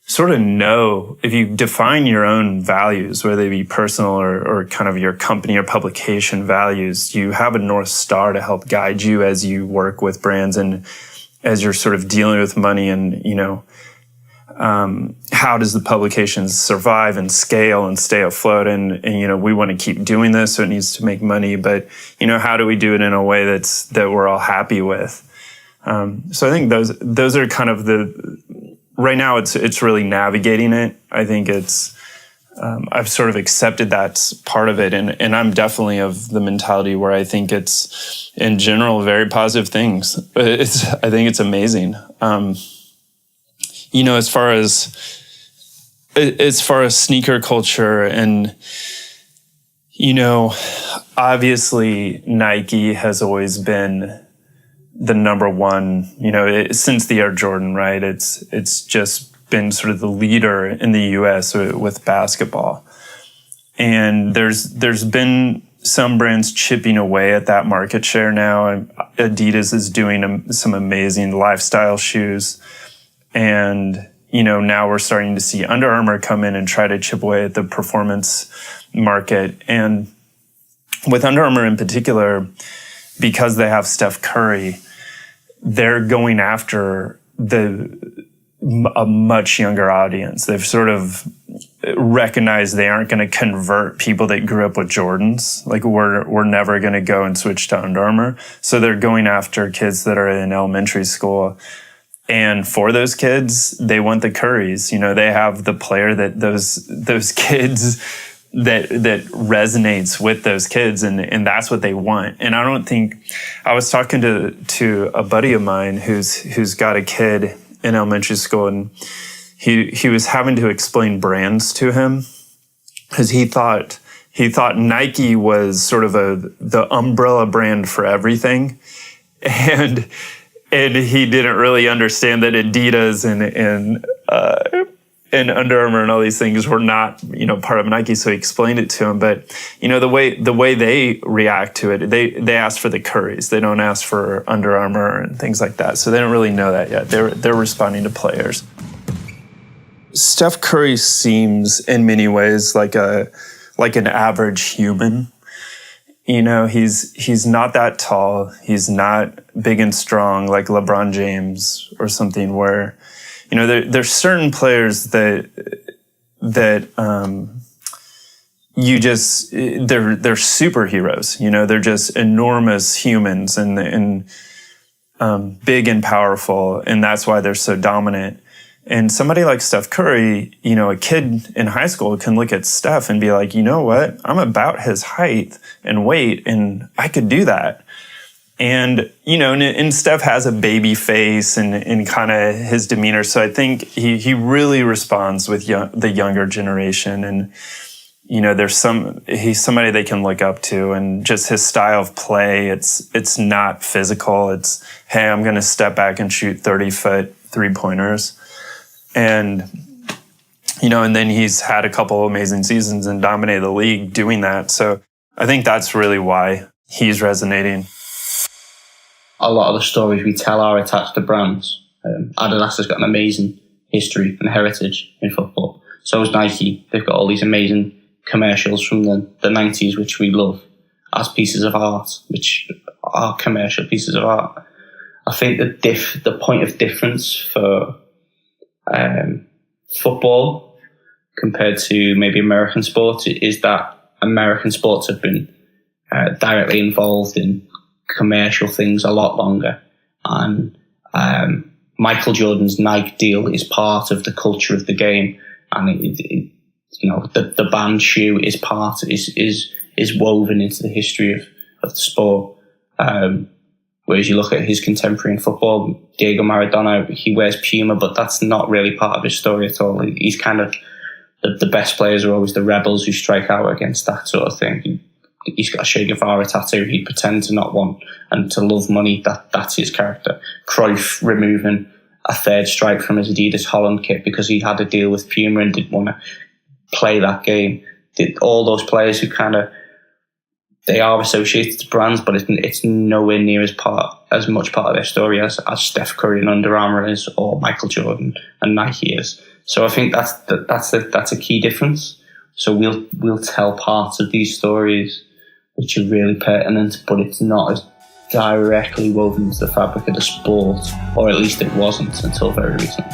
if you define your own values, whether they be personal or kind of your company or publication values, you have a North Star to help guide you as you work with brands and as you're sort of dealing with money and, how does the publication survive and scale and stay afloat? And we want to keep doing this, so it needs to make money. But, how do we do it in a way that we're all happy with? So I think those are kind of right now it's really navigating it. I think I've sort of accepted that's part of it. And I'm definitely of the mentality where I think it's in general very positive things. I think it's amazing. As far as sneaker culture and, obviously Nike has always been the number one, since the Air Jordan, right? It's just been sort of the leader in the US with basketball. And there's been some brands chipping away at that market share now. Adidas is doing some amazing lifestyle shoes. And, now we're starting to see Under Armour come in and try to chip away at the performance market. And with Under Armour in particular, because they have Steph Curry, they're going after a much younger audience. They've sort of recognized they aren't going to convert people that grew up with Jordans. Like we're never going to go and switch to Under Armour. So they're going after kids that are in elementary school. And for those kids, they want the Currys. They have the player that those kids that resonates with those kids, and that's what they want. And I was talking to a buddy of mine who's got a kid in elementary school, and he was having to explain brands to him because he thought Nike was sort of the umbrella brand for everything, and he didn't really understand that Adidas and Under Armour and all these things were not, part of Nike. So he explained it to him. But, the way they react to it, they ask for the Currys. They don't ask for Under Armour and things like that. So they don't really know that yet. They're responding to players. Steph Curry seems in many ways like an average human. He's not that tall. He's not big and strong like LeBron James or something where, there's certain players that they're superheroes. They're just enormous humans and big and powerful. And that's why they're so dominant. And somebody like Steph Curry, a kid in high school can look at Steph and be like, you know what? I'm about his height and weight, and I could do that. And, and Steph has a baby face and kind of his demeanor. So I think he really responds with the younger generation. And, he's somebody they can look up to, and just his style of play. It's not physical. It's, hey, I'm going to step back and shoot 30-foot 3-pointers. And, and then he's had a couple amazing seasons and dominated the league doing that. So I think that's really why he's resonating. A lot of the stories we tell are attached to brands. Adidas has got an amazing history and heritage in football. So has Nike. They've got all these amazing commercials from the 90s, which we love as pieces of art, which are commercial pieces of art. I think the point of difference for football compared to maybe American sports is that American sports have been directly involved in commercial things a lot longer, and Michael Jordan's Nike deal is part of the culture of the game, and the band shoe is part is woven into the history of the sport. Whereas you look at his contemporary in football, Diego Maradona, he wears Puma, but that's not really part of his story at all. He's kind of, the best players are always the rebels who strike out against that sort of thing. He's got a Che Guevara tattoo. He'd pretend to not want and to love money. That's his character. Cruyff removing a third stripe from his Adidas Holland kit because he had a deal with Puma and didn't want to play that game. All those players who kind of, they are associated to brands, but it's nowhere near as much part of their story as Steph Curry and Under Armour is, or Michael Jordan and Nike is. So I think that's a key difference. So we'll tell parts of these stories which are really pertinent, but it's not as directly woven into the fabric of the sport, or at least it wasn't until very recently.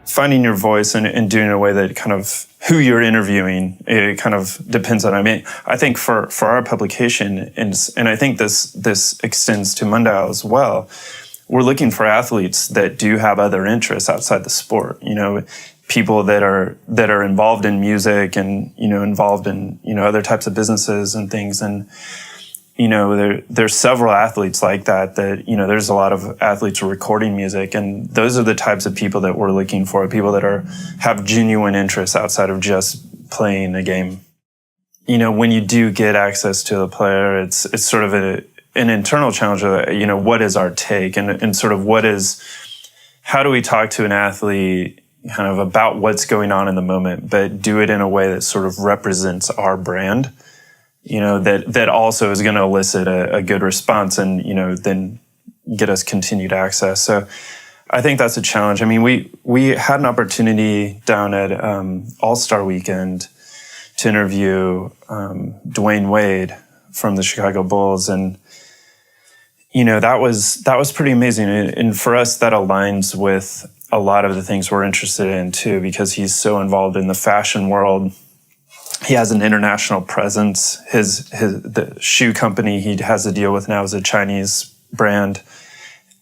Finding your voice and doing it in a way that kind of who you're interviewing, it kind of depends on. I mean, I think for our publication, and I think this extends to Mundial as well, we're looking for athletes that do have other interests outside the sport. You know, people that are involved in music and, you know, involved in, you know, other types of businesses and things. And, you know, there's several athletes like that, you know, there's a lot of athletes who are recording music, and those are the types of people that we're looking for, people that have genuine interests outside of just playing a game. You know, when you do get access to the player, it's sort of an internal challenge of, you know, what is our take and sort of how do we talk to an athlete kind of about what's going on in the moment, but do it in a way that sort of represents our brand. You know, that also is going to elicit a good response and, you know, then get us continued access. So I think that's a challenge. I mean, we had an opportunity down at All-Star Weekend to interview Dwayne Wade from the Chicago Bulls. And, you know, that was pretty amazing. And for us, that aligns with a lot of the things we're interested in too, because he's so involved in the fashion world. He has an international presence. The shoe company he has a deal with now is a Chinese brand.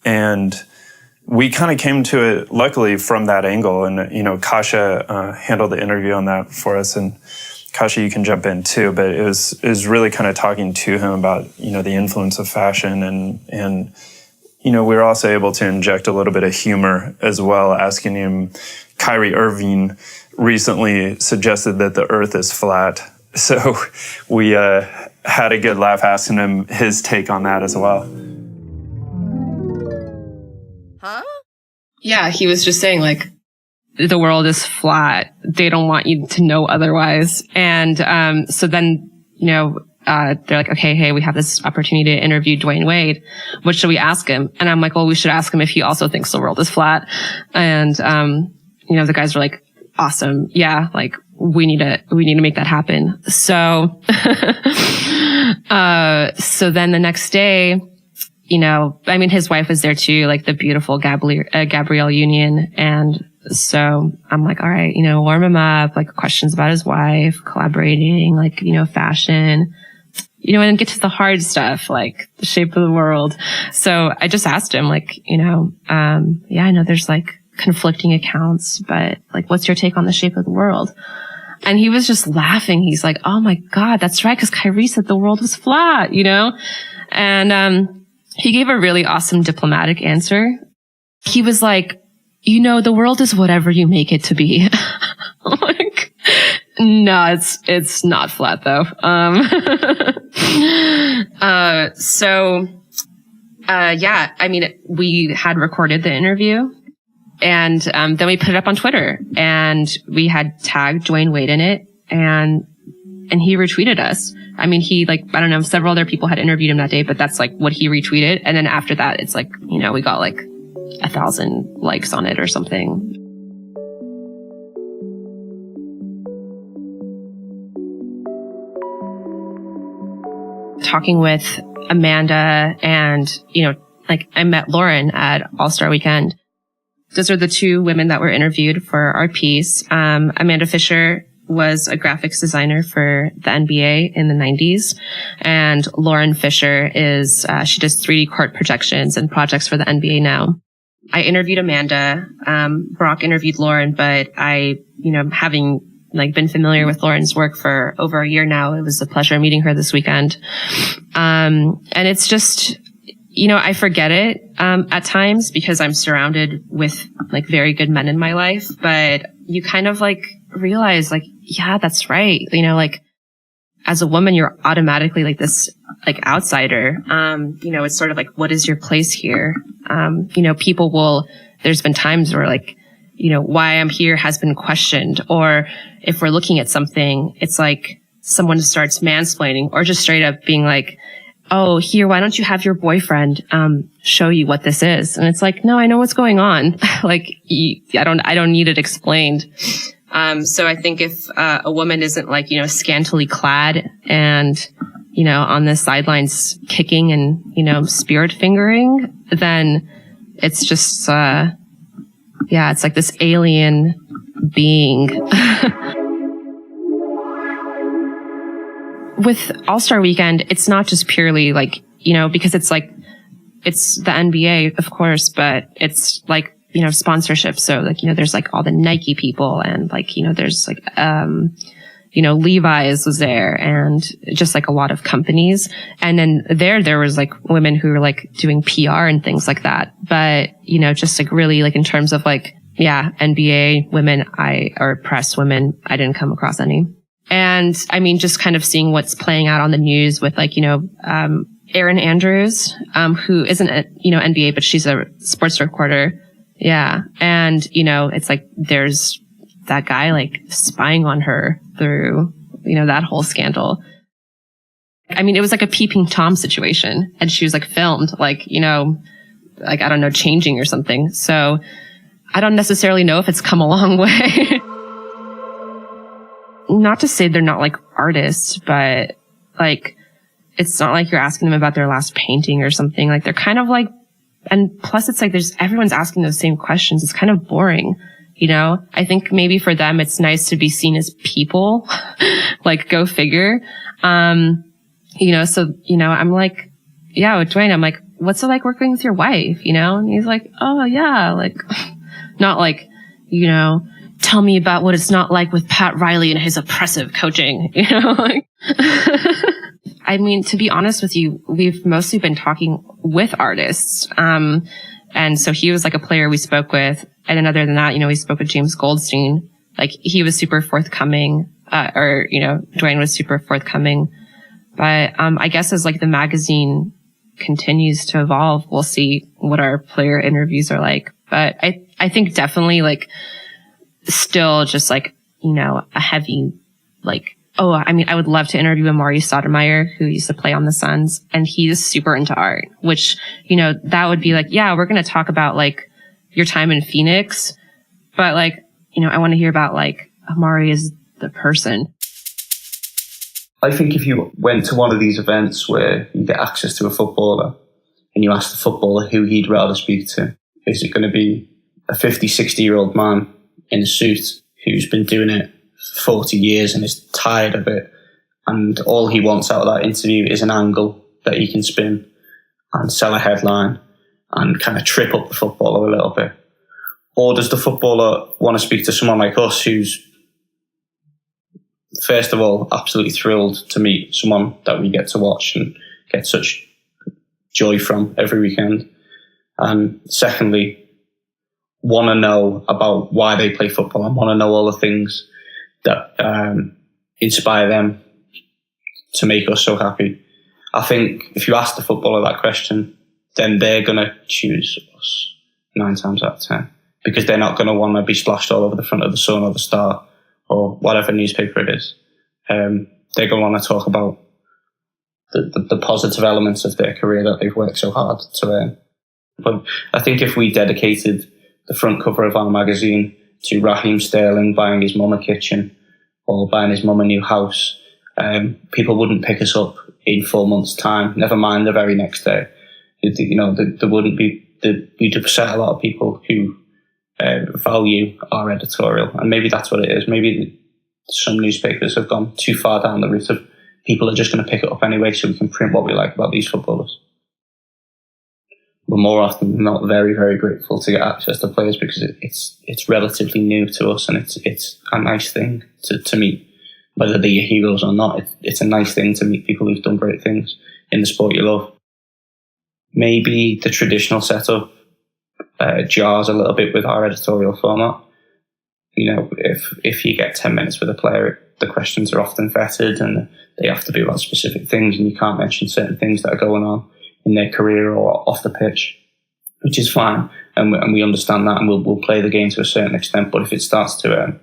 And we kind of came to it, luckily, from that angle. And, you know, Kasha handled the interview on that for us. And Kasha, you can jump in too. But it was really kind of talking to him about, you know, the influence of fashion. And you know, we were also able to inject a little bit of humor as well, asking him, Kyrie Irving recently suggested that the earth is flat. So we had a good laugh asking him his take on that as well. Huh? Yeah, he was just saying, like, the world is flat. They don't want you to know otherwise. And so then, you know, they're like, okay, hey, we have this opportunity to interview Dwayne Wade. What should we ask him? And I'm like, well, we should ask him if he also thinks the world is flat. And, you know, the guys were like, awesome. Yeah. Like, we need to make that happen. So, so then the next day, you know, I mean, his wife was there too, like the beautiful Gabrielle Union. And so I'm like, all right, you know, warm him up, like questions about his wife, collaborating, like, you know, fashion, you know, and then get to the hard stuff, like the shape of the world. So I just asked him, like, you know, yeah, I know there's like conflicting accounts, but like, what's your take on the shape of the world? And he was just laughing. He's like, oh my God, that's right. Cause Kyrie said the world was flat, you know? And, he gave a really awesome diplomatic answer. He was like, you know, the world is whatever you make it to be. I'm like, no, it's not flat though. Yeah, I mean, we had recorded the interview and, then we put it up on Twitter and we had tagged Dwayne Wade in it and he retweeted us. I mean, he like, I don't know, several other people had interviewed him that day, but that's like what he retweeted. And then after that, it's like, you know, we got like 1,000 likes on it or something. Talking with Amanda and, you know, like I met Lauren at All-Star Weekend. Those are the two women that were interviewed for our piece. Amanda Fisher was a graphics designer for the NBA in the 90s. And Lauren Fisher is, she does 3D court projections and projects for the NBA now. I interviewed Amanda. Brock interviewed Lauren, but having been familiar with Lauren's work for over a year now, it was a pleasure meeting her this weekend. And it's just, I forget it, at times because I'm surrounded with very good men in my life, but you kind of realize yeah, that's right. As a woman, you're automatically this outsider. It's sort of what is your place here? There's been times where why I'm here has been questioned, or if we're looking at something, it's someone starts mansplaining or just straight up being oh, here, why don't you have your boyfriend, show you what this is? And it's no, I know what's going on. I don't need it explained. So I think if, a woman isn't scantily clad and, on the sidelines kicking and, spirit fingering, then it's just, it's this alien being. With All-Star Weekend, it's not just purely because it's it's the NBA, of course, but it's sponsorship. So there's all the Nike people and there's Levi's was there and just a lot of companies. And then there was women who were doing PR and things like that. But, just really in terms of NBA women, or press women, I didn't come across any. And I mean, just kind of seeing what's playing out on the news with Erin Andrews, who isn't NBA, but she's a sports reporter. Yeah. And, it's there's that guy spying on her through, that whole scandal. I mean, it was a peeping Tom situation, and she was filmed, I don't know, changing or something. So I don't necessarily know if it's come a long way. Not to say they're not artists, but it's not you're asking them about their last painting or something. They're kind of and plus it's everyone's asking those same questions. It's kind of boring, I think maybe for them it's nice to be seen as people, go figure. So, I'm yeah, with Dwayne, I'm what's it working with your wife, And he's oh yeah, not tell me about what it's not like with Pat Riley and his oppressive coaching, I mean, to be honest with you, we've mostly been talking with artists. And so he was a player we spoke with. And then other than that, we spoke with James Goldstein. He was super forthcoming, Dwayne was super forthcoming. But, I guess as the magazine continues to evolve, we'll see what our player interviews are like. But I think definitely still just a heavy, oh, I mean, I would love to interview Amari Stoudemire, who used to play on the Suns, and he's super into art, which, that would be yeah, we're going to talk about your time in Phoenix, but I want to hear about Amari as the person. I think if you went to one of these events where you get access to a footballer and you ask the footballer who he'd rather speak to, is it going to be a 50, 60-year-old man in a suit who's been doing it 40 years and is tired of it, and all he wants out of that interview is an angle that he can spin and sell a headline and kind of trip up the footballer a little bit? Or does the footballer want to speak to someone like us who's, first of all, absolutely thrilled to meet someone that we get to watch and get such joy from every weekend, and secondly, want to know about why they play football and want to know all the things that inspire them to make us so happy? I think if you ask the footballer that question, then they're going to choose us 9 times out of 10, because they're not going to want to be splashed all over the front of the Sun or the Star or whatever newspaper it is. They're going to want to talk about the positive elements of their career that they've worked so hard to earn. But I think if we dedicated the front cover of our magazine to Raheem Sterling buying his mum a kitchen or buying his mum a new house, people wouldn't pick us up in 4 months' time, never mind the very next day. There wouldn't be, we'd upset a lot of people who value our editorial. And maybe that's what it is. Maybe some newspapers have gone too far down the route of people are just going to pick it up anyway so we can print what we like about these footballers. We're more often than not very, very grateful to get access to players because it's relatively new to us, and it's a nice thing to meet, whether they're your heroes or not. It's a nice thing to meet people who've done great things in the sport you love. Maybe the traditional setup jars a little bit with our editorial format. You know, if you get 10 minutes with a player, the questions are often vetted and they have to be about specific things, and you can't mention certain things that are going on in their career or off the pitch, which is fine. And we understand that, and we'll play the game to a certain extent. But if it starts to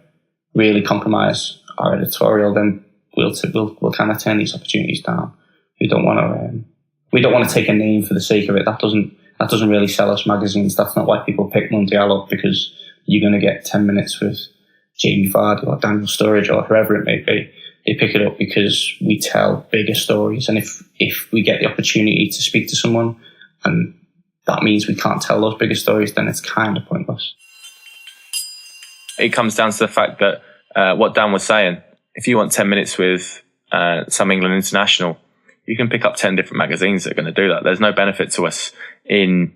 really compromise our editorial, then we'll kind of turn these opportunities down. We don't want to take a name for the sake of it. That doesn't really sell us magazines. That's not why people pick Mundial up, because you're going to get 10 minutes with Jamie Vardy or Daniel Sturridge or whoever it may be. They pick it up because we tell bigger stories. And if we get the opportunity to speak to someone and that means we can't tell those bigger stories, then it's kind of pointless. It comes down to the fact that what Dan was saying, if you want 10 minutes with some England international, you can pick up 10 different magazines that are going to do that. There's no benefit to us in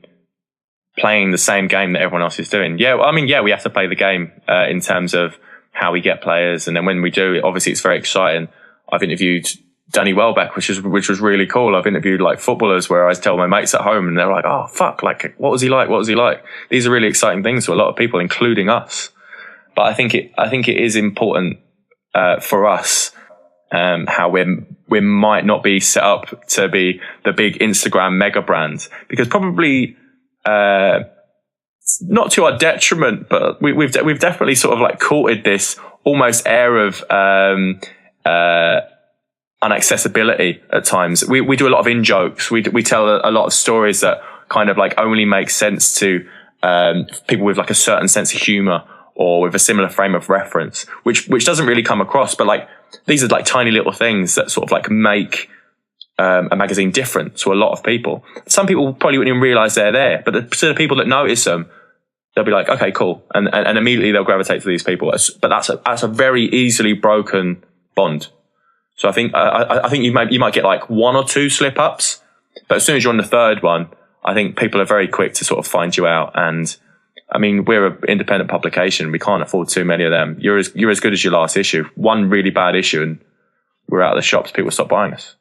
playing the same game that everyone else is doing. Yeah, I mean, we have to play the game in terms of how we get players, and then when we do, obviously it's very exciting. I've interviewed Danny Welbeck, which was really cool. I've interviewed like footballers where I tell my mates at home, and they're like, "Oh fuck, like what was he like? What was he like?" These are really exciting things to a lot of people, including us. But I think it is important for us how we might not be set up to be the big Instagram mega brand, because probably. Not to our detriment, but we've definitely sort of like courted this almost air of unaccessibility at times. We do a lot of in jokes. We tell a lot of stories that kind of like only make sense to people with like a certain sense of humor or with a similar frame of reference, which doesn't really come across. But like these are like tiny little things that sort of like make a magazine different to a lot of people. Some people probably wouldn't even realize they're there, but to the people that notice them, they'll be like, okay, cool. And immediately they'll gravitate to these people. But that's a very easily broken bond. So I think you might get like one or two slip ups, but as soon as you're on the third one, I think people are very quick to sort of find you out. And I mean, we're an independent publication. We can't afford too many of them. You're as good as your last issue. One really bad issue and we're out of the shops. People stop buying us.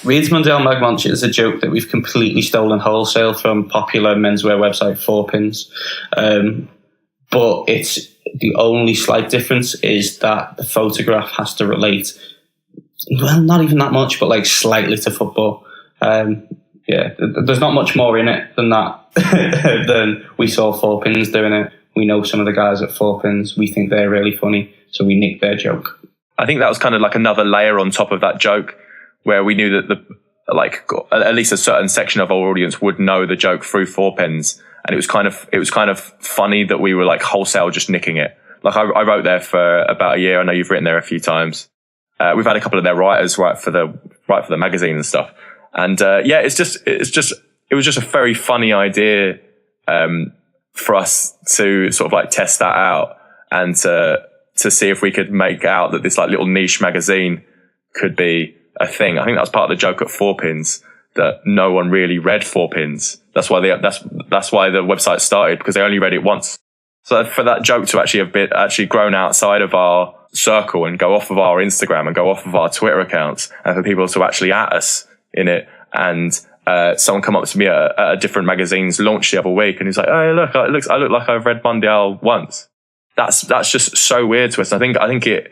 Reed's Mundial Mag Munch is a joke that we've completely stolen wholesale from popular menswear website 4pins. But it's the only slight difference is that the photograph has to relate, well, not even that much, but like slightly to football. There's not much more in it than that. Than we saw 4pins doing it. We know some of the guys at 4pins. We think they're really funny, so we nicked their joke. I think that was kind of like another layer on top of that joke, where we knew that at least a certain section of our audience would know the joke through 4pins, and it was kind of funny that we were like wholesale just nicking it. Like I wrote there for about a year. I know you've written there a few times. We've had a couple of their writers write for the magazine and stuff. And it was just a very funny idea for us to sort of like test that out and to see if we could make out that this like little niche magazine could be a thing. I think that was part of the joke at 4pins, that no one really read 4pins. That's why that's why the website started, because they only read it once. So for that joke to actually have grown outside of our circle and go off of our Instagram and go off of our Twitter accounts, and for people to actually at us in it, and someone come up to me at a different magazine's launch the other week, and he's like, "Oh, look, I look like I've read Mundial once." That's just so weird to us. I think it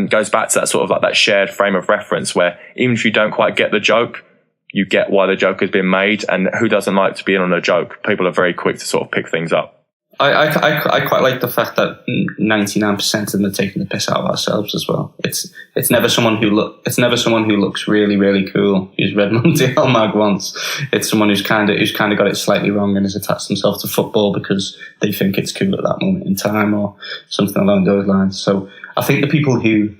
goes back to that sort of like that shared frame of reference, where even if you don't quite get the joke, you get why the joke has been made, and who doesn't like to be in on a joke? People are very quick to sort of pick things up. I quite like the fact that 99% of them are taking the piss out of ourselves as well. It's never someone who looks really, really cool who's read Mundial Mag once. It's someone who's kind of got it slightly wrong and has attached themselves to football because they think it's cool at that moment in time or something along those lines. So I think the people who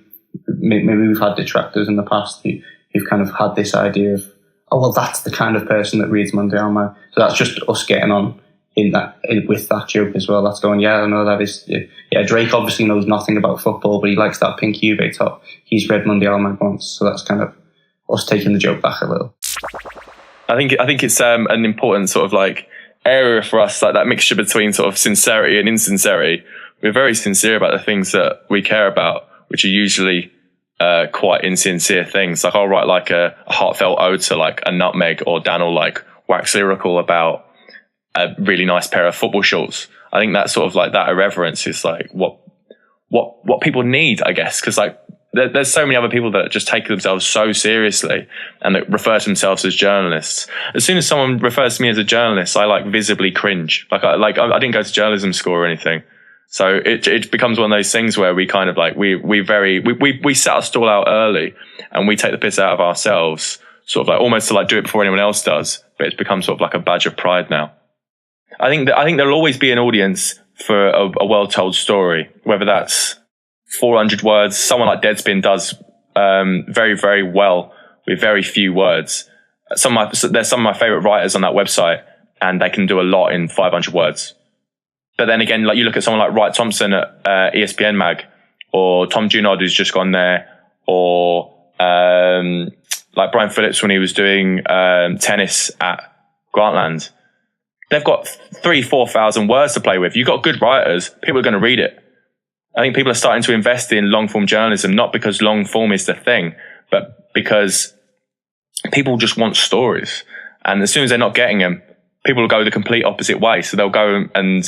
maybe we've had detractors in the past who've kind of had this idea of, oh well, that's the kind of person that reads Mundial Mag. So that's just us getting on with that joke as well. That's going, yeah, I know that is. Yeah, Drake obviously knows nothing about football, but he likes that pink Juve top. He's read Mundial mag once, so that's kind of us taking the joke back a little. I think it's an important sort of like area for us, like that mixture between sort of sincerity and insincerity. We're very sincere about the things that we care about, which are usually quite insincere things. Like I'll write like a heartfelt ode to like a nutmeg, or Dan will like wax lyrical about a really nice pair of football shorts. I think that sort of like that irreverence is like what people need, I guess, because like there's so many other people that just take themselves so seriously and that refer to themselves as journalists. As soon as someone refers to me as a journalist, I like visibly cringe. I didn't go to journalism school or anything. So it becomes one of those things where we kind of like, we set our stall out early and we take the piss out of ourselves, sort of like almost to like do it before anyone else does. But it's become sort of like a badge of pride now. I think there'll always be an audience for a well-told story, whether that's 400 words. Someone like Deadspin does very, very well with very few words. There's some of my favorite writers on that website, and they can do a lot in 500 words. But then again, like you look at someone like Wright Thompson at ESPN Mag, or Tom Junod who's just gone there, or like Brian Phillips when he was doing tennis at Grantland. They've got 3,000-4,000 words to play with. You've got good writers. People are going to read it. I think people are starting to invest in long form journalism, not because long form is the thing, but because people just want stories. And as soon as they're not getting them, people will go the complete opposite way. So they'll go and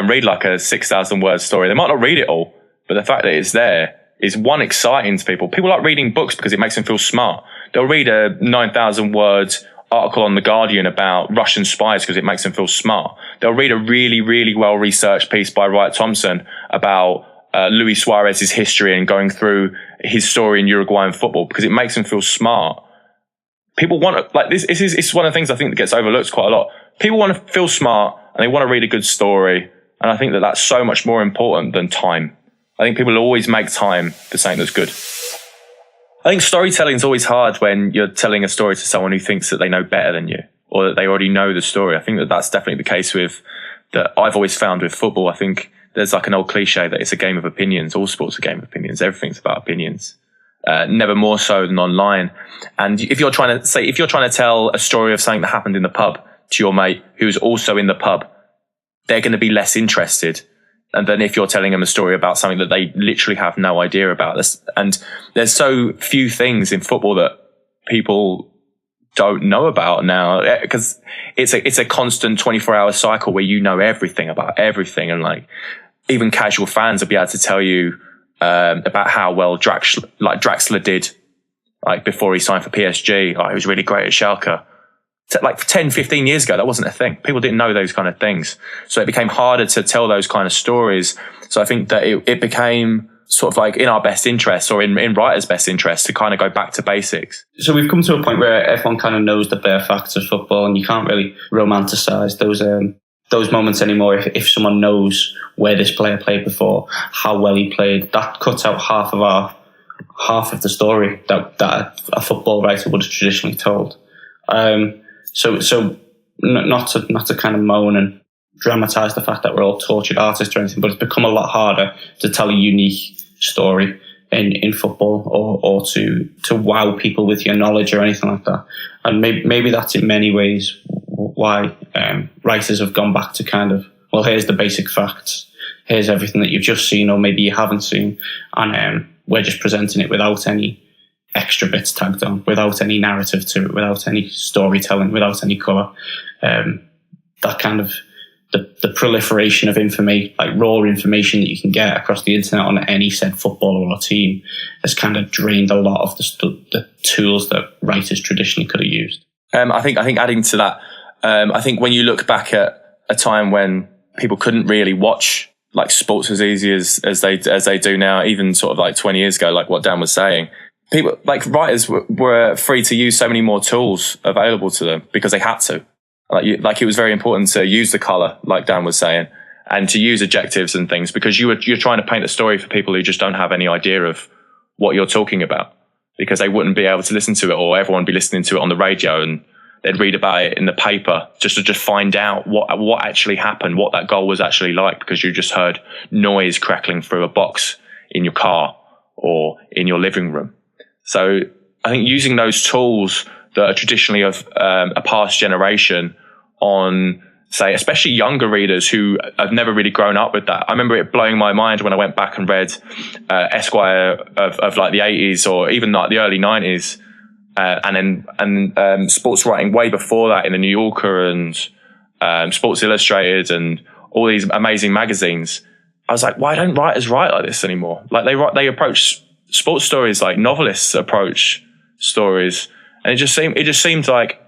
read like a 6,000 word story. They might not read it all, but the fact that it's there is one, exciting to people. People like reading books because it makes them feel smart. They'll read a 9,000 word article on The Guardian about Russian spies because it makes them feel smart. They'll read a really, really well-researched piece by Wright Thompson about Luis Suarez's history and going through his story in Uruguayan football because it makes them feel smart. People want to, like this is one of the things I think that gets overlooked quite a lot. People want to feel smart and they want to read a good story. And I think that that's so much more important than time. I think people always make time for something that's good. I think storytelling is always hard when you're telling a story to someone who thinks that they know better than you or that they already know the story. I think that that's definitely the case that I've always found with football. I think there's like an old cliche that it's a game of opinions. All sports are a game of opinions. Everything's about opinions. Never more so than online. And if you're trying to tell a story of something that happened in the pub to your mate who's also in the pub, they're going to be less interested. And then if you're telling them a story about something that they literally have no idea about this, and there's so few things in football that people don't know about now, because it's a constant 24-hour cycle where you know everything about everything, and like even casual fans will be able to tell you about how well Draxler did, like before he signed for PSG. Like, he was really great at Schalke. Like 10, 15 years ago, that wasn't a thing. People didn't know those kind of things. So it became harder to tell those kind of stories. So I think that it became sort of like in our best interest, or in writers' best interest, to kind of go back to basics. So we've come to a point where everyone kind of knows the bare facts of football, and you can't really romanticize those moments anymore. If someone knows where this player played before, how well he played, that cuts out half of the story that a football writer would have traditionally told. So not to kind of moan and dramatize the fact that we're all tortured artists or anything, but it's become a lot harder to tell a unique story in football or to wow people with your knowledge or anything like that. And maybe that's in many ways why writers have gone back to kind of, well, here's the basic facts, here's everything that you've just seen or maybe you haven't seen, and we're just presenting it without any extra bits tagged on, without any narrative to it, without any storytelling, without any colour. That kind of the proliferation of information, like raw information that you can get across the internet on any said footballer or team, has kind of drained a lot of the tools that writers traditionally could have used. I think adding to that, I think when you look back at a time when people couldn't really watch like sports as easy as they do now, even sort of like 20 years ago, like what Dan was saying, people like writers were free to use so many more tools available to them because they had to. Like it was very important to use the colour, like Dan was saying, and to use adjectives and things because you're trying to paint a story for people who just don't have any idea of what you're talking about, because they wouldn't be able to listen to it, or everyone would be listening to it on the radio and they'd read about it in the paper just to find out what actually happened, what that goal was actually like, because you just heard noise crackling through a box in your car or in your living room. So I think using those tools that are traditionally of a past generation on, say, especially younger readers who have never really grown up with that. I remember it blowing my mind when I went back and read Esquire of like the 80s or even like the early 90s, and sports writing way before that in the New Yorker and Sports Illustrated and all these amazing magazines. I was like, why don't writers write like this anymore? Like they approach sports stories like novelists approach stories, and it just seemed like,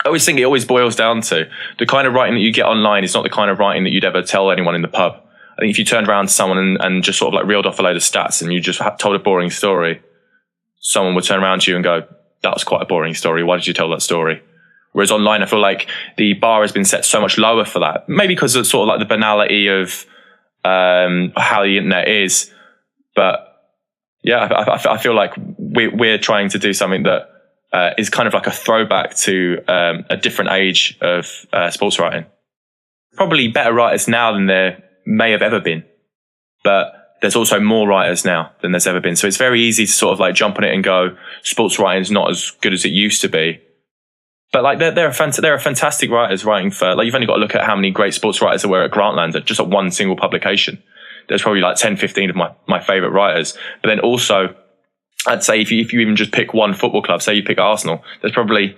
I always think it always boils down to the kind of writing that you get online is not the kind of writing that you'd ever tell anyone in the pub. I think if you turned around to someone and just sort of like reeled off a load of stats and you just told a boring story, someone would turn around to you and go, that was quite a boring story. Why did you tell that story? Whereas online, I feel like the bar has been set so much lower for that. Maybe because it's sort of like the banality of how the internet is. But yeah, I feel like we're trying to do something that is kind of like a throwback to a different age of sports writing. Probably better writers now than there may have ever been, but there's also more writers now than there's ever been. So it's very easy to sort of like jump on it and go, sports writing is not as good as it used to be. But like there are fantastic writers writing for, like, you've only got to look at how many great sports writers there were at Grantland just at one single publication. There's probably like 10, 15 of my favorite writers. But then also, I'd say if you even just pick one football club, say you pick Arsenal, there's probably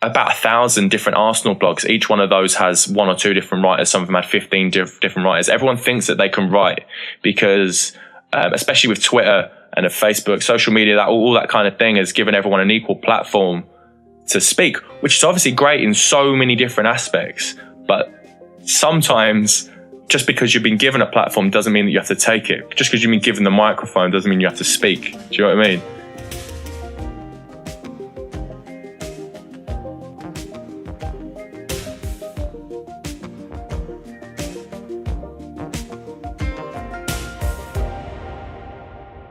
about 1,000 different Arsenal blogs. Each one of those has one or two different writers. Some of them had 15 different writers. Everyone thinks that they can write because, especially with Twitter and Facebook, social media, that all that kind of thing has given everyone an equal platform to speak, which is obviously great in so many different aspects. But sometimes, just because you've been given a platform doesn't mean that you have to take it. Just because you've been given the microphone doesn't mean you have to speak. Do you know what I mean?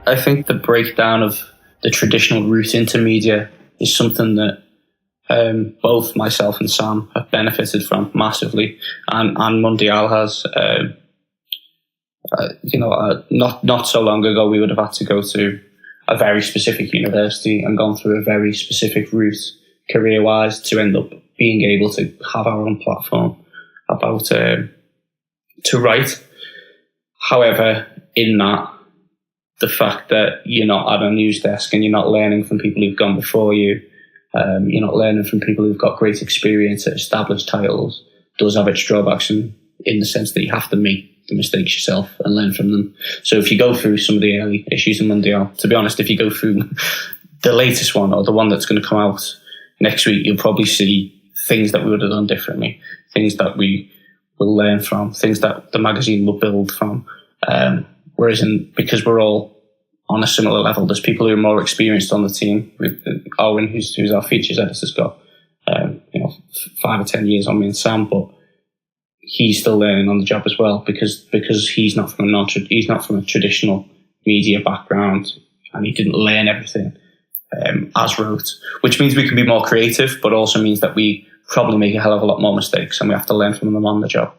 I think the breakdown of the traditional route into media is something that both myself and Sam have benefited from massively, and Mundial has. Not so long ago, we would have had to go to a very specific university and gone through a very specific route career-wise to end up being able to have our own platform about to write. However, in that, the fact that you're not at a news desk and you're not learning from people who've gone before you, you're not learning from people who've got great experience at established titles, does have its drawbacks in the sense that you have to make the mistakes yourself and learn from them. So if you go through some of the early issues in Mundial, to be honest, if you go through the latest one or the one that's going to come out next week, you'll probably see things that we would have done differently, things that we will learn from, things that the magazine will build from. Whereas because we're all on a similar level, there's people who are more experienced on the team. With Owen, who's our features editor, has got 5 or 10 years on me and Sam, but he's still learning on the job as well because he's not from a traditional media background and he didn't learn everything as wrote, which means we can be more creative, but also means that we probably make a hell of a lot more mistakes and we have to learn from them on the job.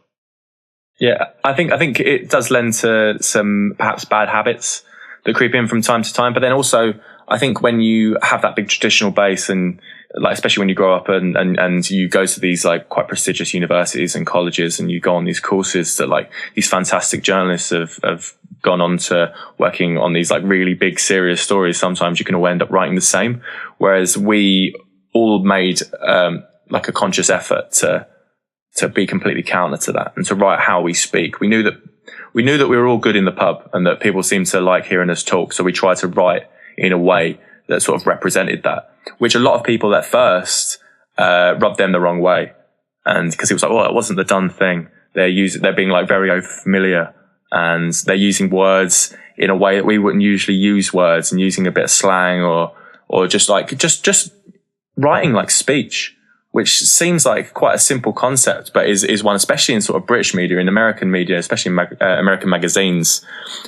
Yeah, I think it does lend to some perhaps bad habits that creep in from time to time. But then also, I think when you have that big traditional base and like, especially when you grow up and you go to these like quite prestigious universities and colleges and you go on these courses that like these fantastic journalists have gone on to working on these like really big serious stories, sometimes you can all end up writing the same. Whereas we all made like a conscious effort to be completely counter to that and to write how we speak. We knew that we were all good in the pub and that people seemed to like hearing us talk. So we tried to write in a way that sort of represented that, which a lot of people at first rubbed them the wrong way. And because it was like, well, it wasn't the done thing. They're being like very over familiar and they're using words in a way that we wouldn't usually use words and using a bit of slang or just writing like speech, which seems like quite a simple concept, but is one, especially in sort of British media, in American media, especially in American magazines,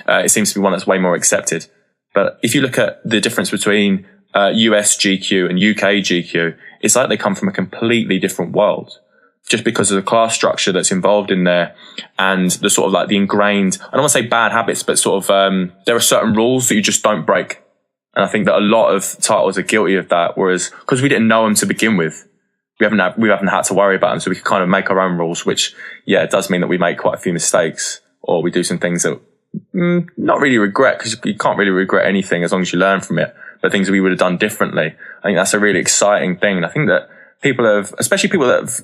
it seems to be one that's way more accepted. But if you look at the difference between US GQ and UK GQ, it's like they come from a completely different world, just because of the class structure that's involved in there, and the sort of like the ingrained, I don't want to say bad habits, but sort of there are certain rules that you just don't break. And I think that a lot of titles are guilty of that, whereas because we didn't know them to begin with, we haven't had to worry about them, so we can kind of make our own rules, which, yeah, it does mean that we make quite a few mistakes, or we do some things that not really regret, because you can't really regret anything as long as you learn from it, but things that we would have done differently. I think that's a really exciting thing. And I think that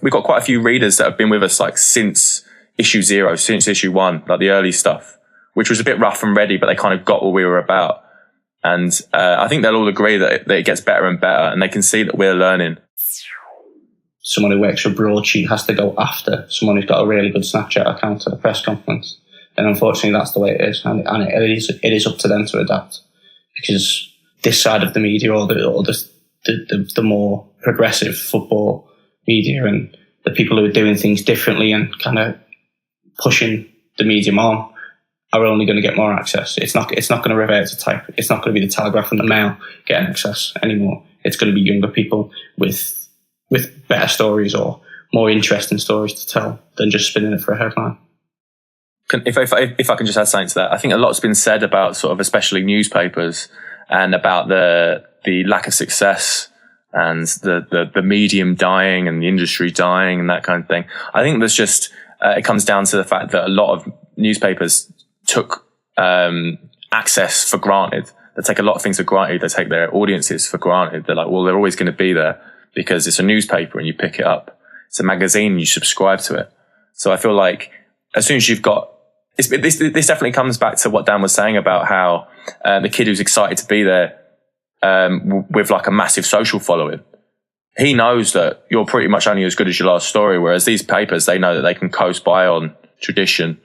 we've got quite a few readers that have been with us like since issue 0, since issue 1, like the early stuff, which was a bit rough and ready, but they kind of got what we were about. And I think they'll all agree that it gets better and better, and they can see that we're learning. Someone who works for Broadsheet has to go after someone who's got a really good Snapchat account at a press conference. And unfortunately, that's the way it is. And it is up to them to adapt, because this side of the media, or the more progressive football media, and the people who are doing things differently and kind of pushing the medium on, are only going to get more access. It's not going to revert to type. It's not going to be the Telegraph and the Mail getting access anymore. It's going to be younger people with better stories or more interesting stories to tell than just spinning it for a headline. If I can just add something to that, I think a lot's been said about sort of especially newspapers and about the lack of success and the medium dying and the industry dying and that kind of thing. I think there's just it comes down to the fact that a lot of newspapers took access for granted. They take a lot of things for granted. They take their audiences for granted. They're like, well, they're always going to be there because it's a newspaper and you pick it up. It's a magazine and you subscribe to it. So I feel like as soon as you've got this definitely comes back to what Dan was saying about how the kid who's excited to be there with like a massive social following, he knows that you're pretty much only as good as your last story. Whereas these papers, they know that they can coast by on tradition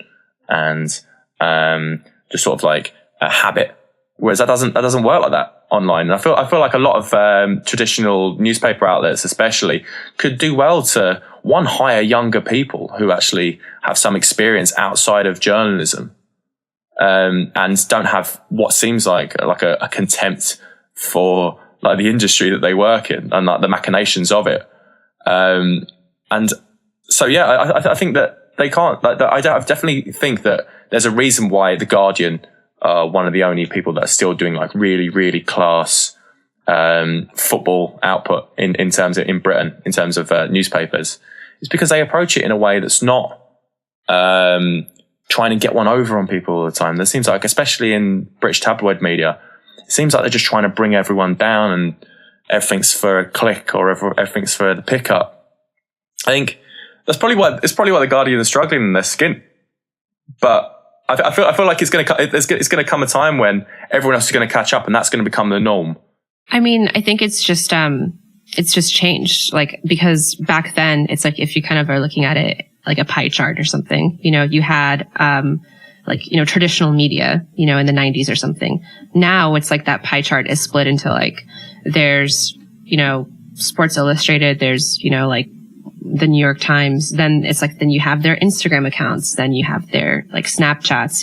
and just sort of like a habit. Whereas that doesn't work like that online. And I feel like a lot of traditional newspaper outlets, especially, could do well to hire younger people who actually have some experience outside of journalism, and don't have what seems like a contempt for like the industry that they work in and like the machinations of it. And so yeah, I think that they can't. Like, I definitely think that there's a reason why The Guardian are one of the only people that are still doing like really, really class football output in Britain in terms of newspapers. It's because they approach it in a way that's not trying to get one over on people all the time. There seems like, especially in British tabloid media, it seems like they're just trying to bring everyone down and everything's for a click or everything's for the pickup. I think it's probably why The Guardian is struggling in their skin. But I feel like it's going to come a time when everyone else is going to catch up, and that's going to become the norm. I mean, I think it's just changed. Like, because back then it's like, if you kind of are looking at it like a pie chart or something, you had, traditional media, in the 90s or something. Now it's like that pie chart is split into like, there's, Sports Illustrated, there's, like the New York Times, then it's like, then you have their Instagram accounts, then you have their like Snapchats,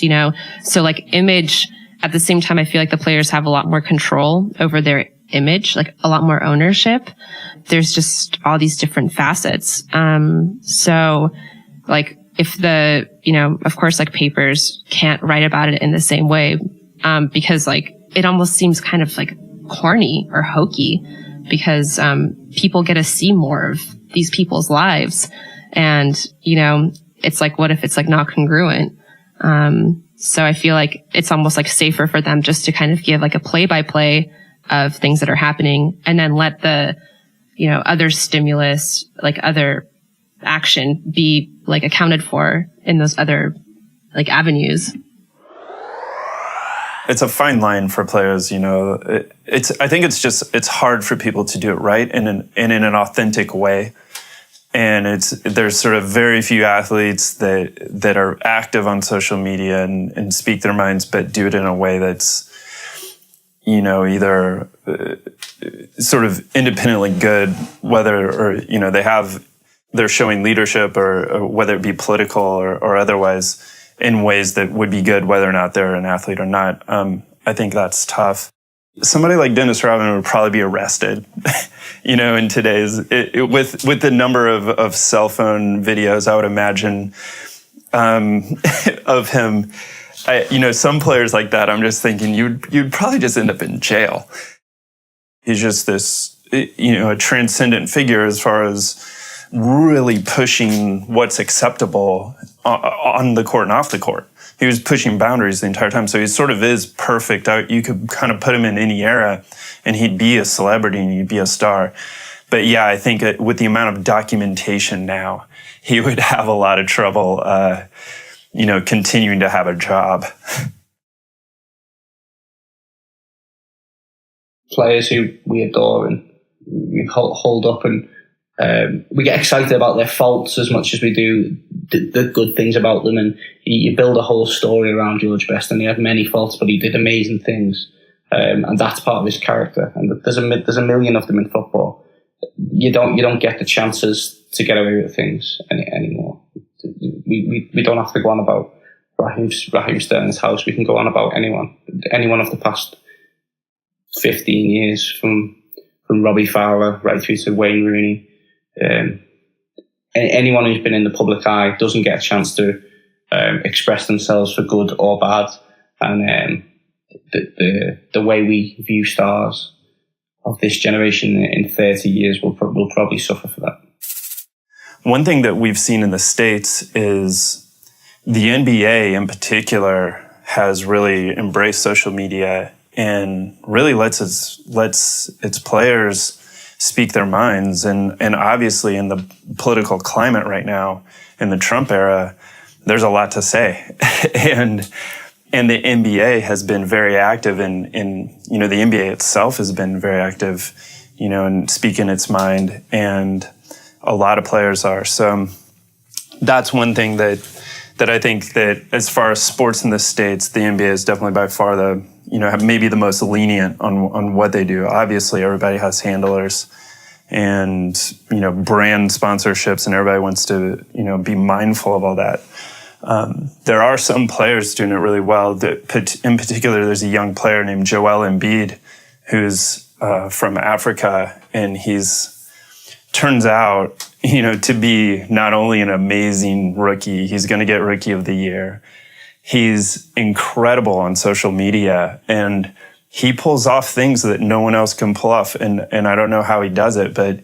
so like image. At the same time, I feel like the players have a lot more control over their image, like a lot more ownership. There's just all these different facets. So like if of course, like papers can't write about it in the same way, because like it almost seems kind of like corny or hokey, because, people get to see more of these people's lives. And, it's like, what if it's like not congruent? So I feel like it's almost like safer for them just to kind of give like a play-by-play of things that are happening, and then let the, other stimulus, like other action be like accounted for in those other like avenues. It's a fine line for players, I think it's hard for people to do it right in an authentic way. And there's sort of very few athletes that are active on social media and speak their minds, but do it in a way that's, either sort of independently good, they're showing leadership or whether it be political or otherwise in ways that would be good, whether or not they're an athlete or not. I think that's tough. somebody like Dennis Rodman would probably be arrested, in today's, with the number of cell phone videos, I would imagine, of him. Some players like that, I'm just thinking you'd probably just end up in jail. He's just this, a transcendent figure as far as really pushing what's acceptable on the court and off the court. He was pushing boundaries the entire time. So he sort of is perfect. You could kind of put him in any era and he'd be a celebrity and he'd be a star. But yeah, I think with the amount of documentation now, he would have a lot of trouble, continuing to have a job. Players who we adore and we hold up, and we get excited about their faults as much as we do the good things about them. And you build a whole story around George Best, and he had many faults, but he did amazing things. And that's part of his character. And there's a million of them in football. You don't get the chances to get away with things anymore. We don't have to go on about Raheem Sterling's house. We can go on about anyone of the past 15 years, from Robbie Fowler right through to Wayne Rooney. Anyone who's been in the public eye doesn't get a chance to express themselves for good or bad. And the way we view stars of this generation in 30 years will probably suffer for that. One thing that we've seen in the States is the NBA in particular has really embraced social media and really lets its players speak their minds. And obviously in the political climate right now, in the Trump era, there's a lot to say. and the NBA has been very active in the NBA itself has been very active, in speaking its mind. And a lot of players are. So that's one thing that I think that as far as sports in the States, the NBA is definitely by far maybe the most lenient on what they do. Obviously, everybody has handlers and, brand sponsorships, and everybody wants to, be mindful of all that. There are some players doing it really well. In particular, there's a young player named Joel Embiid who's from Africa, and turns out, to be not only an amazing rookie, he's going to get Rookie of the Year. He's incredible on social media, and he pulls off things that no one else can pull off. And I don't know how he does it, but,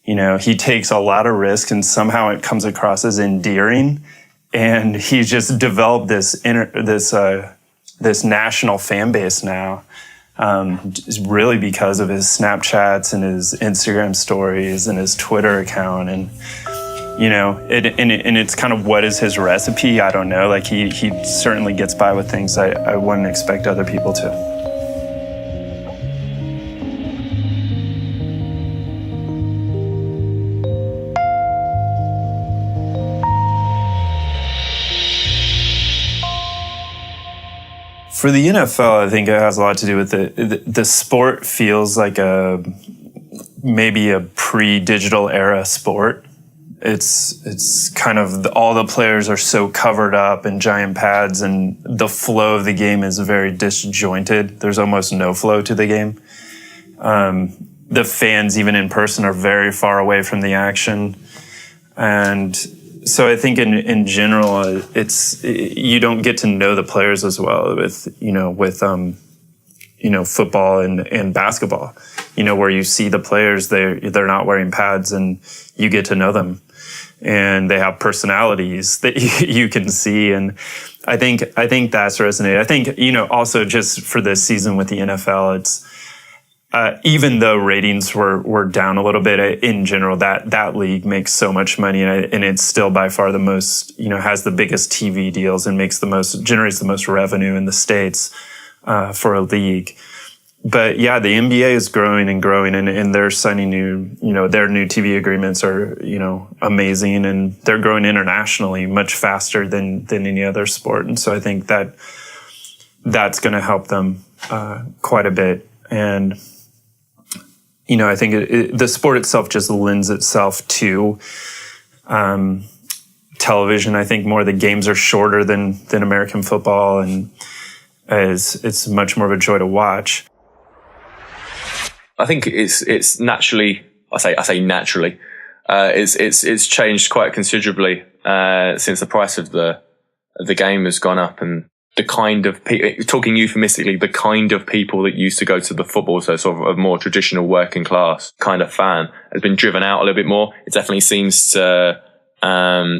he takes a lot of risk, and somehow it comes across as endearing. And he's just developed this national fan base now. Really because of his Snapchats and his Instagram stories and his Twitter account. And, and it's kind of, what is his recipe? I don't know. Like he certainly gets by with things I wouldn't expect other people to. For the NFL, I think it has a lot to do with the sport feels like maybe a pre-digital era sport. It's kind of all the players are so covered up in giant pads, and the flow of the game is very disjointed. There's almost no flow to the game. The fans, even in person, are very far away from the action. And so I think in general, you don't get to know the players as well with football and basketball, where you see the players, they're not wearing pads, and you get to know them, and they have personalities that you can see. And I think that's resonated. I think, also just for this season with the NFL, it's, even though ratings were down a little bit in general, that league makes so much money, and it's still by far the most, has the biggest TV deals and generates the most revenue in the States, for a league. But yeah, the NBA is growing and growing, and they're signing their new TV agreements are, amazing, and they're growing internationally much faster than any other sport. And so I think that's going to help them, quite a bit. And, I think the sport itself just lends itself to television. I think more the games are shorter than American football, and it's much more of a joy to watch. I think it's naturally, I say naturally, it's changed quite considerably since the price of the game has gone up, and the kind of people, talking euphemistically, the kind of people that used to go to the football, so sort of a more traditional working class kind of fan, has been driven out a little bit more. It definitely seems to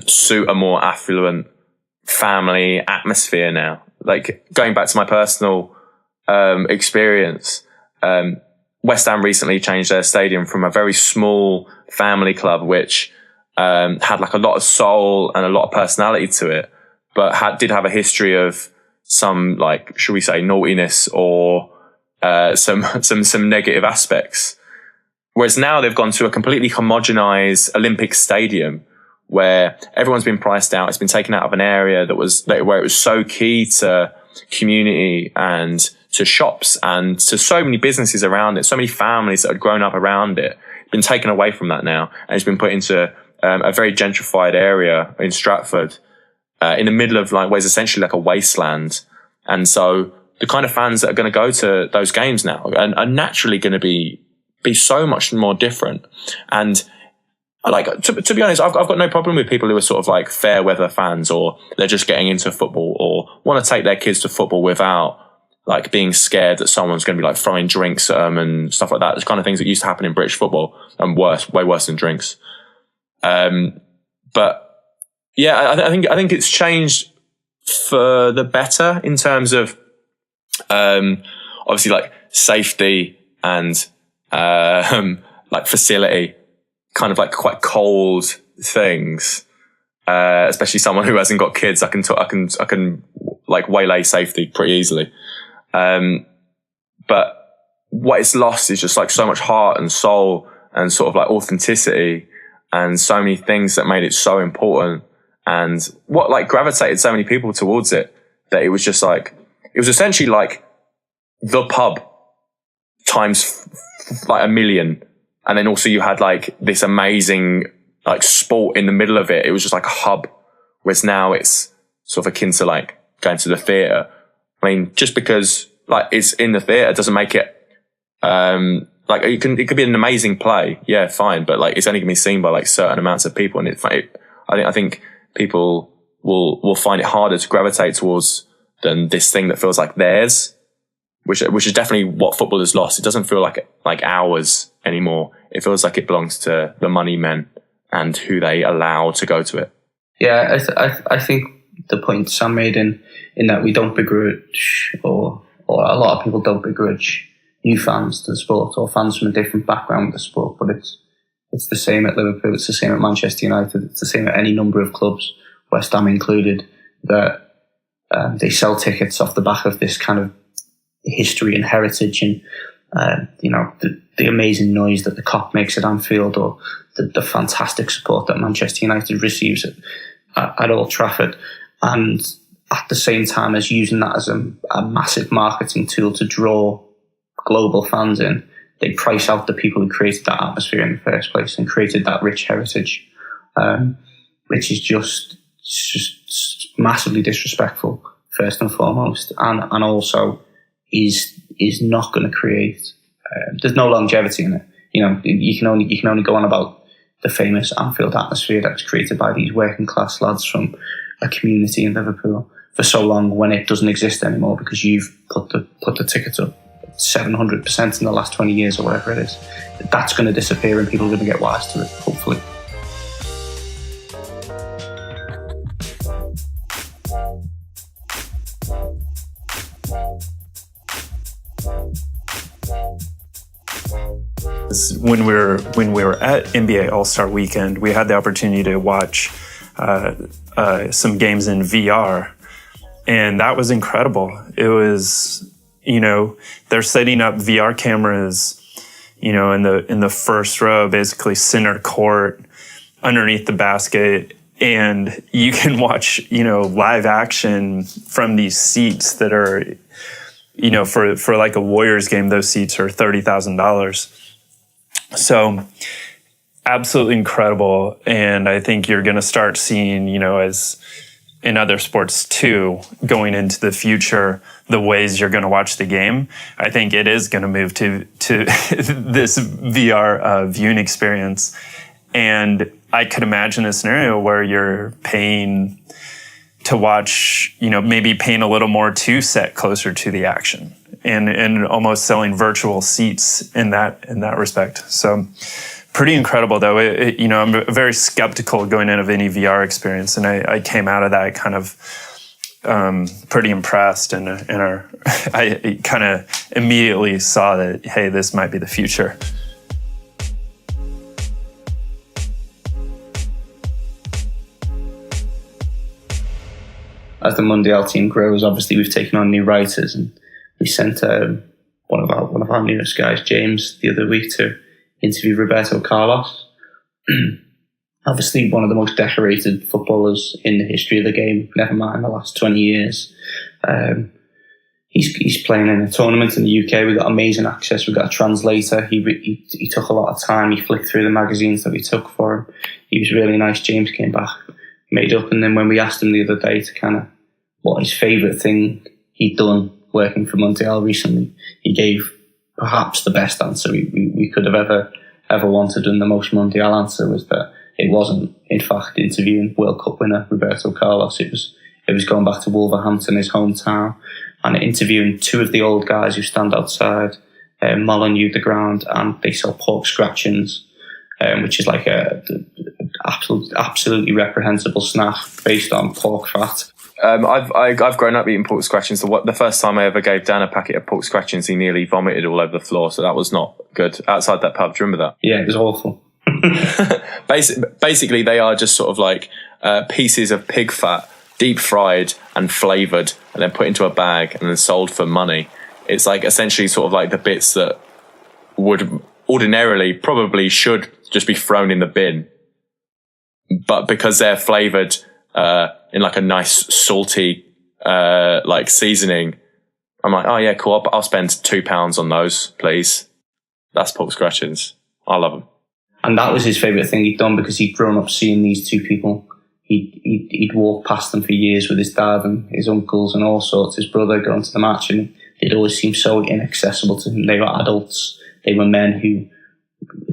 suit a more affluent family atmosphere now. Like, going back to my personal experience, West Ham recently changed their stadium from a very small family club, which had like a lot of soul and a lot of personality to it, but did have a history of some, like, should we say, naughtiness or some negative aspects. Whereas now they've gone to a completely homogenized Olympic stadium where everyone's been priced out. It's been taken out of an area where it was so key to community and to shops and to so many businesses around it, so many families that had grown up around it. It's been taken away from that now, and it's been put into a very gentrified area in Stratford, in the middle of, like, what is essentially like a wasteland. And so the kind of fans that are going to go to those games now are naturally going to be so much more different. And, like, to be honest, I've got no problem with people who are sort of like fair weather fans, or they're just getting into football, or want to take their kids to football without, like, being scared that someone's going to be, like, throwing drinks at them and stuff like that. It's kind of things that used to happen in British football, and way worse than drinks. But yeah, I think it's changed for the better in terms of, obviously, like, safety and, like, facility, kind of like quite cold things. Especially someone who hasn't got kids, I can like waylay safety pretty easily. But what it's lost is just, like, so much heart and soul and sort of, like, authenticity, and so many things that made it so important, and what, like, gravitated so many people towards it, that it was just like, it was essentially like the pub times like a million. And then also you had, like, this amazing, like, sport in the middle of it. It was just like a hub, whereas now it's sort of akin to, like, going to the theatre. I mean, just because, like, it's in the theatre doesn't make it, like, it could be an amazing play. Yeah, fine. But, like, it's only going to be seen by, like, certain amounts of people. And I think people will find it harder to gravitate towards than this thing that feels like theirs, which is definitely what football has lost. It doesn't feel like ours anymore. It feels like it belongs to the money men and who they allow to go to it. Yeah, I think the point Sam made in that we don't begrudge, or a lot of people don't begrudge new fans to the sport, or fans from a different background with the sport, but it's the same at Liverpool, it's the same at Manchester United, it's the same at any number of clubs, West Ham included, that they sell tickets off the back of this kind of history and heritage, and the amazing noise that the Kop makes at Anfield, or the fantastic support that Manchester United receives at Old Trafford, and at the same time as using that as a massive marketing tool to draw global fans in, they price out the people who created that atmosphere in the first place and created that rich heritage, which is just massively disrespectful, first and foremost, and also is not going to create. There's no longevity in it. You can only go on about the famous Anfield atmosphere that's created by these working class lads from a community in Liverpool for so long, when it doesn't exist anymore because you've put the tickets up 700% in the last 20 years or whatever it is. That's going to disappear, and people are going to get wise to it, hopefully. When we were at NBA All-Star Weekend, we had the opportunity to watch some games in VR, and that was incredible. It was, they're setting up VR cameras, in the first row, basically center court, underneath the basket, and you can watch, live action from these seats that are, for like a Warriors game, those seats are $30,000. So absolutely incredible. And I think you're going to start seeing, as in other sports too, going into the future, the ways you're going to watch the game, I think it is going to move to this VR viewing experience. And I could imagine a scenario where you're paying to watch, maybe paying a little more to sit closer to the action, and almost selling virtual seats in that respect. So pretty incredible, though. I'm very skeptical going in of any VR experience, and I came out of that kind of pretty impressed, and I kind of immediately saw that, hey, this might be the future. As the Mundial team grows, obviously we've taken on new writers, and we sent one of our newest guys, James, the other week to interview Roberto Carlos. Obviously one of the most decorated footballers in the history of the game, never mind the last 20 years. He's playing in a tournament in the UK. We got amazing access. We got a translator. He took a lot of time. He flicked through the magazines that we took for him. He was really nice. James came back, made up, and then when we asked him the other day to kind of what his favourite thing he'd done working for Mundial recently, he gave perhaps the best answer we could have ever wanted, and the most Mundial answer was that it wasn't, in fact, interviewing World Cup winner Roberto Carlos. It was going back to Wolverhampton, his hometown, and interviewing two of the old guys who stand outside Molineux the ground, and they sell pork scratchings, which is like a absolutely reprehensible snack based on pork fat. I've grown up eating pork scratchings. The first time I ever gave Dan a packet of pork scratchings, he nearly vomited all over the floor. So that was not good. Outside that pub, do you remember that? Yeah, it was awful. Basically, they are just sort of like pieces of pig fat, deep fried and flavoured, and then put into a bag and then sold for money. It's like essentially sort of like the bits that would ordinarily probably should just be thrown in the bin, but because they're flavoured in like a nice salty like seasoning, I'm like, oh yeah, cool. I'll spend £2 on those, please. That's pork scratchings. I love them. And that was his favourite thing he'd done, because he'd grown up seeing these two people. He'd walked past them for years with his dad and his uncles and all sorts, his brother going to the match, and they'd always seemed so inaccessible to him. They were adults. They were men who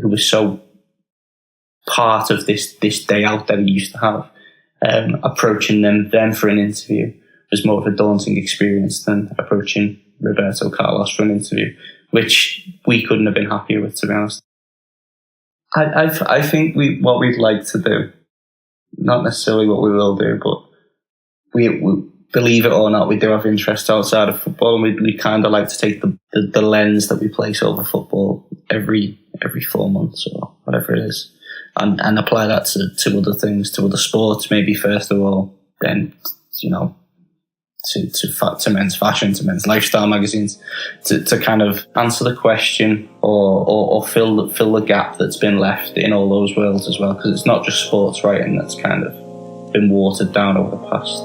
were so part of this day out that he used to have. Approaching them then for an interview was more of a daunting experience than approaching Roberto Carlos for an interview, which we couldn't have been happier with, to be honest. I think what we'd like to do, not necessarily what we will do, but we believe it or not, we do have interests outside of football, and we kind of like to take the lens that we place over football every 4 months or whatever it is, and apply that to other things, to other sports, maybe first of all, then, to men's fashion, to men's lifestyle magazines, to kind of answer the question or fill the gap that's been left in all those worlds as well, because it's not just sports writing that's kind of been watered down over the past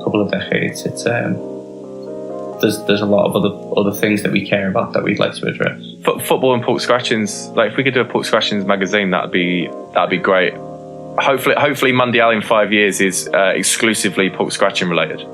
couple of decades. It's there's a lot of other things that we care about that we'd like to address. Football and pork scratchings. Like if we could do a pork scratchings magazine, that'd be great. Hopefully Mundial in 5 years is exclusively pork scratching related.